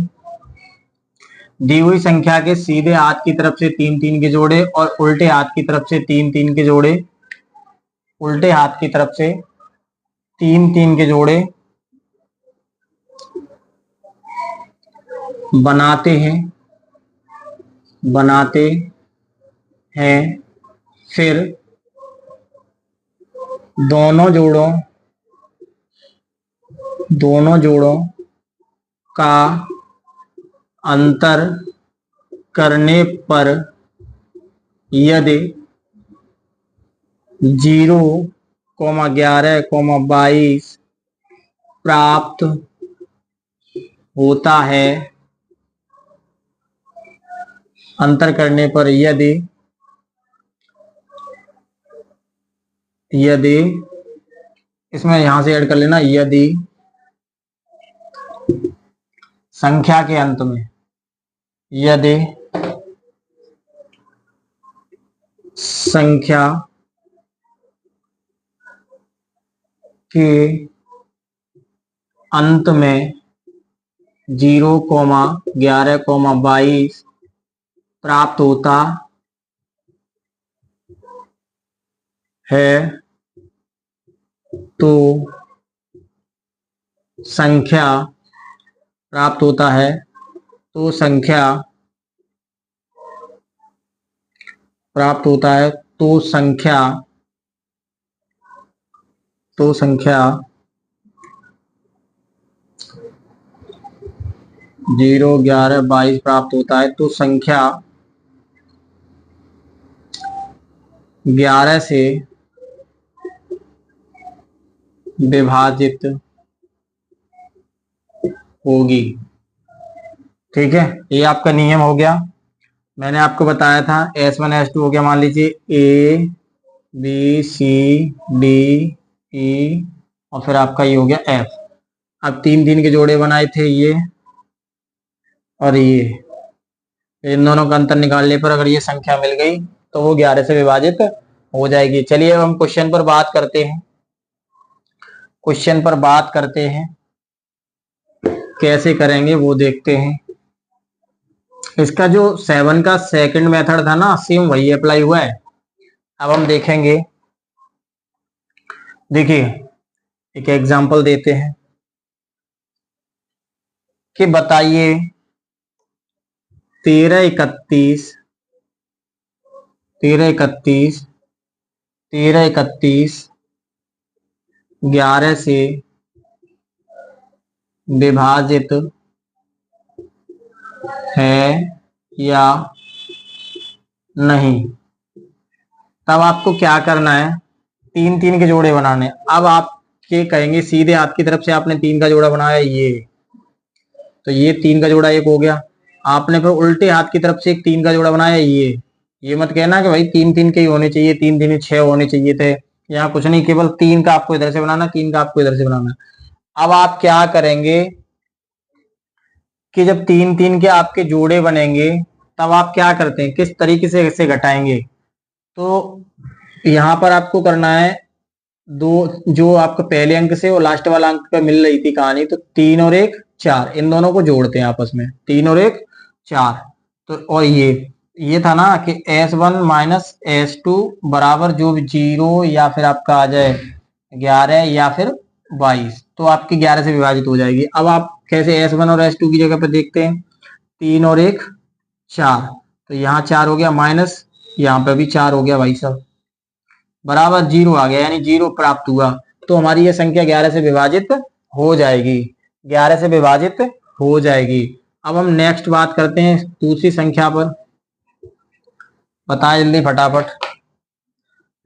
दी हुई संख्या के सीधे हाथ की तरफ से तीन तीन के जोड़े और उल्टे हाथ की तरफ से तीन तीन के जोड़े, उल्टे हाथ की तरफ से तीन तीन के जोड़े बनाते हैं, बनाते हैं। फिर दोनों जोड़ों, दोनों जोड़ों का अंतर करने पर यदि 0, 11, 22 प्राप्त होता है अंतर करने पर यदि यदि इसमें यहां से ऐड कर लेना, यदि संख्या के अंत में, यदि संख्या के अंत में 0,11,22 प्राप्त होता है तो संख्या प्राप्त होता है तो संख्या प्राप्त होता है तो संख्या 0,11,22 प्राप्त होता है तो संख्या 11 से विभाजित होगी। ठीक है, ये आपका नियम हो गया। मैंने आपको बताया था S1 S2 हो गया, मान लीजिए A B C D E और फिर आपका ये हो गया F। अब 3 के जोड़े बनाए थे ये और ये, इन दोनों का अंतर निकालने पर अगर ये संख्या मिल गई तो वो 11 से विभाजित हो जाएगी। चलिए अब हम क्वेश्चन पर बात करते हैं। कैसे करेंगे वो देखते हैं। इसका जो 7 का सेकंड मेथड था ना, सेम वही अप्लाई हुआ है। अब हम देखेंगे, देखिए एक एग्जांपल देते हैं कि बताइए 1331 11 से विभाजित है या नहीं। तब आपको क्या करना है, 3 के जोड़े बनाने। अब आप ये कहेंगे सीधे हाथ की तरफ से आपने 3 का जोड़ा बनाया ये, तो ये 3 का जोड़ा एक हो गया। आपने फिर उल्टे हाथ की तरफ से एक 3 का जोड़ा बनाया ये मत कहना कि भाई 3 के ही होने चाहिए, 3 6 होने चाहिए थे। यहाँ कुछ नहीं, केवल 3 का आपको इधर से बनाना, 3 का आपको इधर से बनाना। अब आप क्या करेंगे कि जब 3 के आपके जोड़े बनेंगे तब आप क्या करते हैं, किस तरीके से इसे घटाएंगे। तो यहां पर आपको करना है दो, जो आपका पहले अंक से और लास्ट वाला अंक पे मिल रही थी कहानी, तो 3 और 1 4, इन दोनों को जोड़ते हैं आपस में, 3 और 1 4। तो और ये था ना कि S1 माइनस S2 बराबर जो भी 0 या फिर आपका आ जाए 11 या फिर 22, तो आपकी 11 से विभाजित हो जाएगी। अब आप कैसे S1 और S2 की जगह पे देखते हैं, 3 और 1 4, तो यहाँ 4 हो गया, माइनस यहाँ पे भी 4 हो गया भाई साहब, बराबर 0 आ गया, यानी 0 प्राप्त हुआ। तो हमारी ये संख्या 11 से विभाजित हो जाएगी, 11 से विभाजित हो जाएगी। अब हम नेक्स्ट बात करते हैं दूसरी संख्या पर, बताएं जल्दी फटाफट।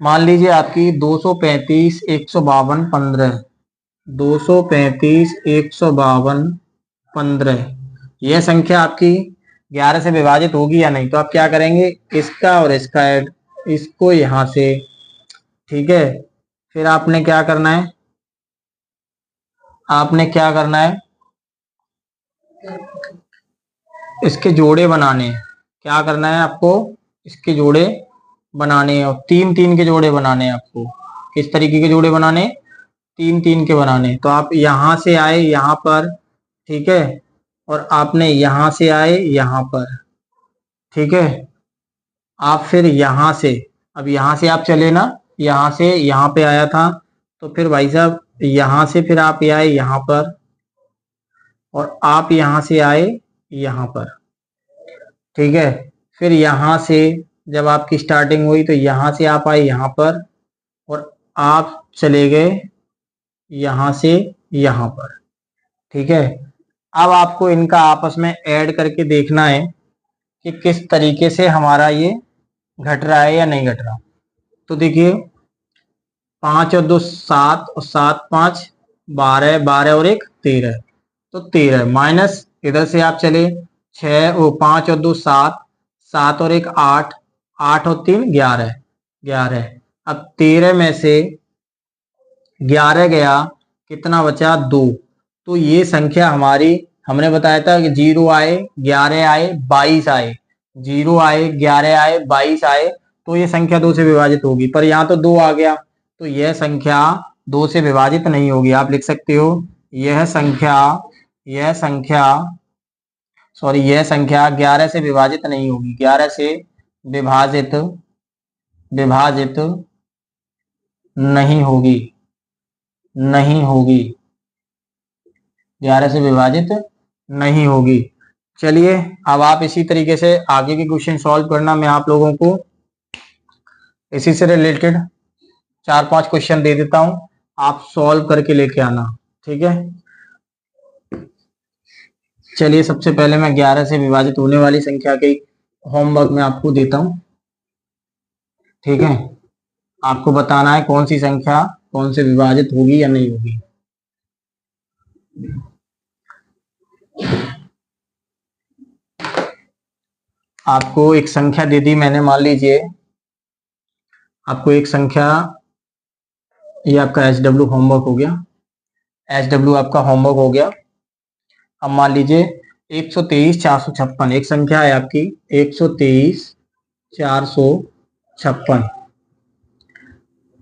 मान लीजिए आपकी 235 152 15, 235 152 15, यह संख्या आपकी 11 से विभाजित होगी या नहीं। तो आप क्या करेंगे, इसका और इसका ऐड, इसको यहां से, ठीक है। फिर आपने क्या करना है, इसके जोड़े बनाने हैं। क्या करना है आपको, इसके जोड़े बनाने हैं और 3 के जोड़े बनाने हैं आपको। किस तरीके के जोड़े बनाने, 3 के बनाने। तो आप यहां से आए यहां पर, ठीक है, और आपने यहां से आए यहां पर, ठीक है। आप फिर यहां से, अब यहां से आप चले ना, यहां से यहां पे आया था, तो फिर भाई साहब यहां से फिर आप आए यहां पर और आप यहां से आए यहां पर, ठीक है। फिर यहां से जब आपकी स्टार्टिंग हुई तो यहां से आप आए यहां पर और आप चले गए यहां से यहां पर, ठीक है। अब आपको इनका आपस में ऐड करके देखना है कि किस तरीके से हमारा ये घट रहा है या नहीं घट रहा। तो देखिए 5 और 2 7 और 7 5 12, 12 और 1 13, तो 13 माइनस इधर से आप चले 6 और 5 और 2 7, 7 और 1 8, 8 और 3 11, 11। अब 13 में से 11 गया, कितना बचा 2। तो ये संख्या हमारी, हमने बताया था कि 0 आए, 11 आए, 22 आए, 0 आए, 11 आए, 22 आए, तो ये संख्या 2 से विभाजित होगी। पर यहाँ तो 2 आ गया, तो यह संख्या 2 से विभाजित नहीं होगी। आप लिख सकते हो यह संख्या, यह संख्या सॉरी यह संख्या 11 से विभाजित नहीं होगी। 11 से विभाजित विभाजित नहीं होगी, नहीं होगी, 11 से विभाजित नहीं होगी। चलिए अब आप इसी तरीके से आगे के क्वेश्चन सॉल्व करना। मैं आप लोगों को इसी से रिलेटेड 4-5 क्वेश्चन दे देता हूं, आप सॉल्व करके लेके आना, ठीक है। चलिए सबसे पहले मैं 11 से विभाजित होने वाली संख्या के होमवर्क में आपको देता हूं, ठीक है। आपको बताना है कौन सी संख्या कौन से विभाजित होगी या नहीं होगी। आपको एक संख्या दे दी मैंने, मान लीजिए आपको एक संख्या, ये आपका SW होमवर्क हो गया, SW आपका होमवर्क हो गया। अब मान लीजिए 123 456 एक संख्या है आपकी, 123 456,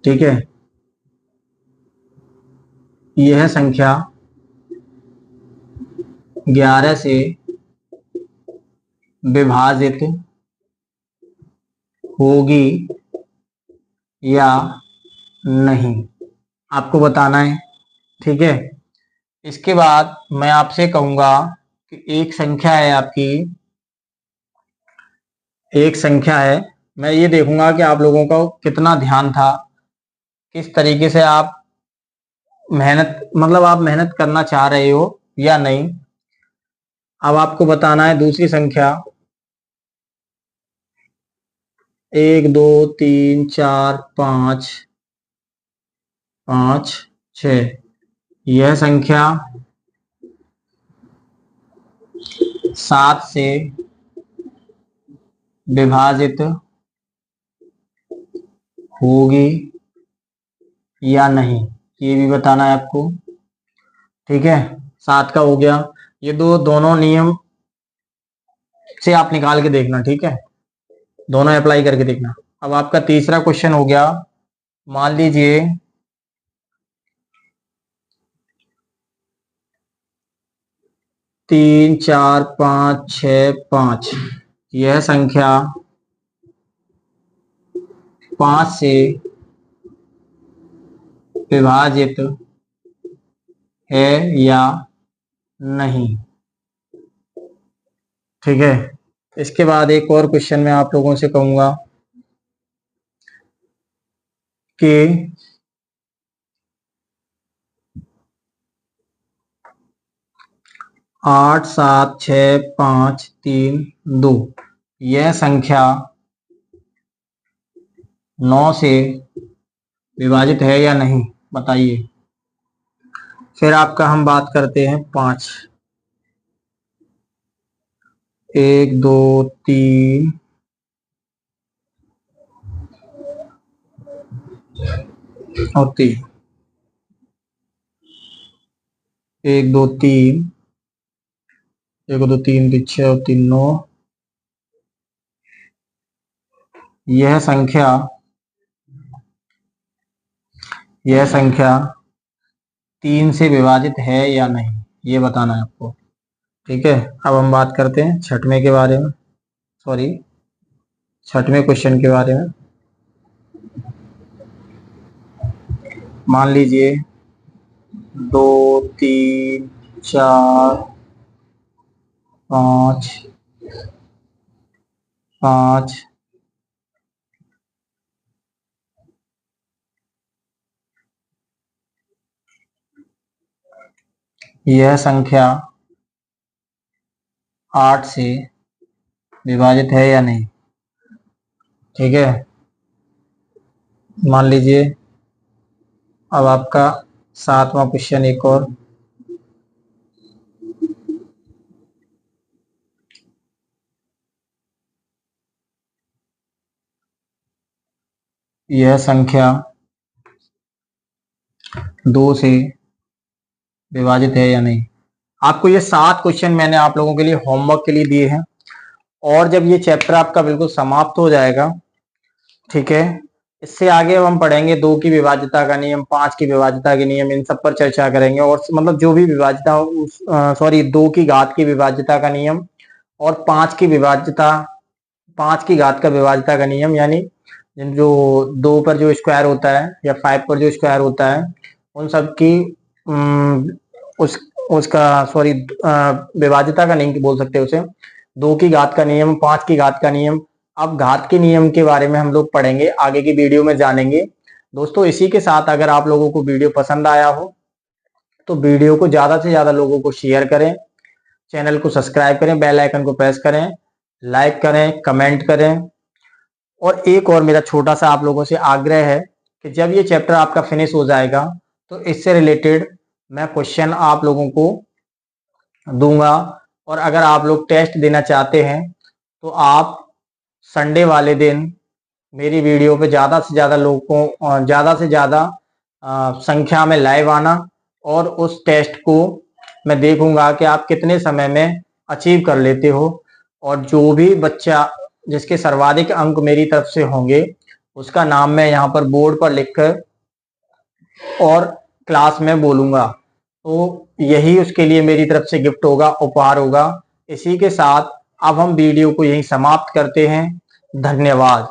ठीक है। यह संख्या 11 से विभाजित होगी या नहीं, आपको बताना है, ठीक है। इसके बाद मैं आपसे कहूंगा कि एक संख्या है आपकी, एक संख्या है, मैं ये देखूंगा कि आप लोगों का कितना ध्यान था, किस तरीके से आप मेहनत, मतलब आप मेहनत करना चाह रहे हो या नहीं। अब आपको बताना है दूसरी संख्या 1 2 3 4 5 5 6, यह संख्या 7 से विभाजित होगी या नहीं, ये भी बताना है आपको, ठीक है। 7 का हो गया, ये दोनों नियम से आप निकाल के देखना, ठीक है, दोनों अप्लाई करके देखना। अब आपका तीसरा क्वेश्चन हो गया, मान लीजिए 3 4 5 6 5, यह संख्या 5 से विभाजित है या नहीं, ठीक है। इसके बाद एक और क्वेश्चन मैं आप लोगों से कहूंगा कि 8 7 6 5 3 2, यह संख्या 9 से विभाजित है या नहीं, बताइए। फिर आपका हम बात करते हैं 5, 1 2 3 और 3, 1 2 3, 1 2 3 6 और 3 9, यह संख्या 3 से विभाजित है या नहीं, ये बताना है आपको, ठीक है। अब हम बात करते हैं छठवें के बारे में, सॉरी छठवें क्वेश्चन के बारे में। मान लीजिए 2 3 4 5 5, यह संख्या 8 से विभाजित है या नहीं, ठीक है। मान लीजिए अब आपका 7वां क्वेश्चन एक और, यह संख्या 2 से विभाजित है या नहीं। आपको ये 7 क्वेश्चन मैंने आप लोगों के लिए होमवर्क के लिए दिए हैं, और जब ये चैप्टर आपका बिल्कुल समाप्त हो जाएगा, ठीक है, इससे आगे हम पढ़ेंगे 2 की विभाज्यता का नियम, 5 की विभाज्यता के नियम, इन सब पर चर्चा करेंगे। और मतलब जो भी विभाज्यता, सॉरी 2 की घात की विभाज्यता का नियम और 5 की विभाज्यता, 5 की घात का विभाज्यता का नियम, यानी जो 2 पर जो स्क्वायर होता है या 5 पर जो स्क्वायर होता है, उन सब की उस उसका सॉरी विभाज्यता का नहीं बोल सकते उसे, 2 की घात का नियम, 5 की घात का नियम। अब घात के नियम के बारे में हम लोग पढ़ेंगे, आगे की वीडियो में जानेंगे। दोस्तों इसी के साथ अगर आप लोगों को वीडियो पसंद आया हो तो वीडियो को ज्यादा से ज्यादा लोगों को शेयर करें, चैनल को सब्सक्राइब करें, बेल आइकन को प्रेस करें, लाइक करें, कमेंट करें। और एक और मेरा छोटा सा आप लोगों से आग्रह है कि जब ये चैप्टर आपका फिनिश हो जाएगा तो इससे रिलेटेड मैं क्वेश्चन आप लोगों को दूंगा। और अगर आप लोग टेस्ट देना चाहते हैं तो आप संडे वाले दिन मेरी वीडियो पे ज़्यादा से ज़्यादा लोगों को, ज़्यादा से ज़्यादा संख्या में लाइव आना, और उस टेस्ट को मैं देखूंगा कि आप कितने समय में अचीव कर लेते हो। और जो भी बच्चा जिसके सर्वाधिक अंक मेरी तरफ से होंगे उसका नाम मैं यहाँ पर बोर्ड पर लिखकर और क्लास में बोलूंगा, तो यही उसके लिए मेरी तरफ से गिफ्ट होगा, उपहार होगा। इसी के साथ अब हम वीडियो को यहीं समाप्त करते हैं। धन्यवाद।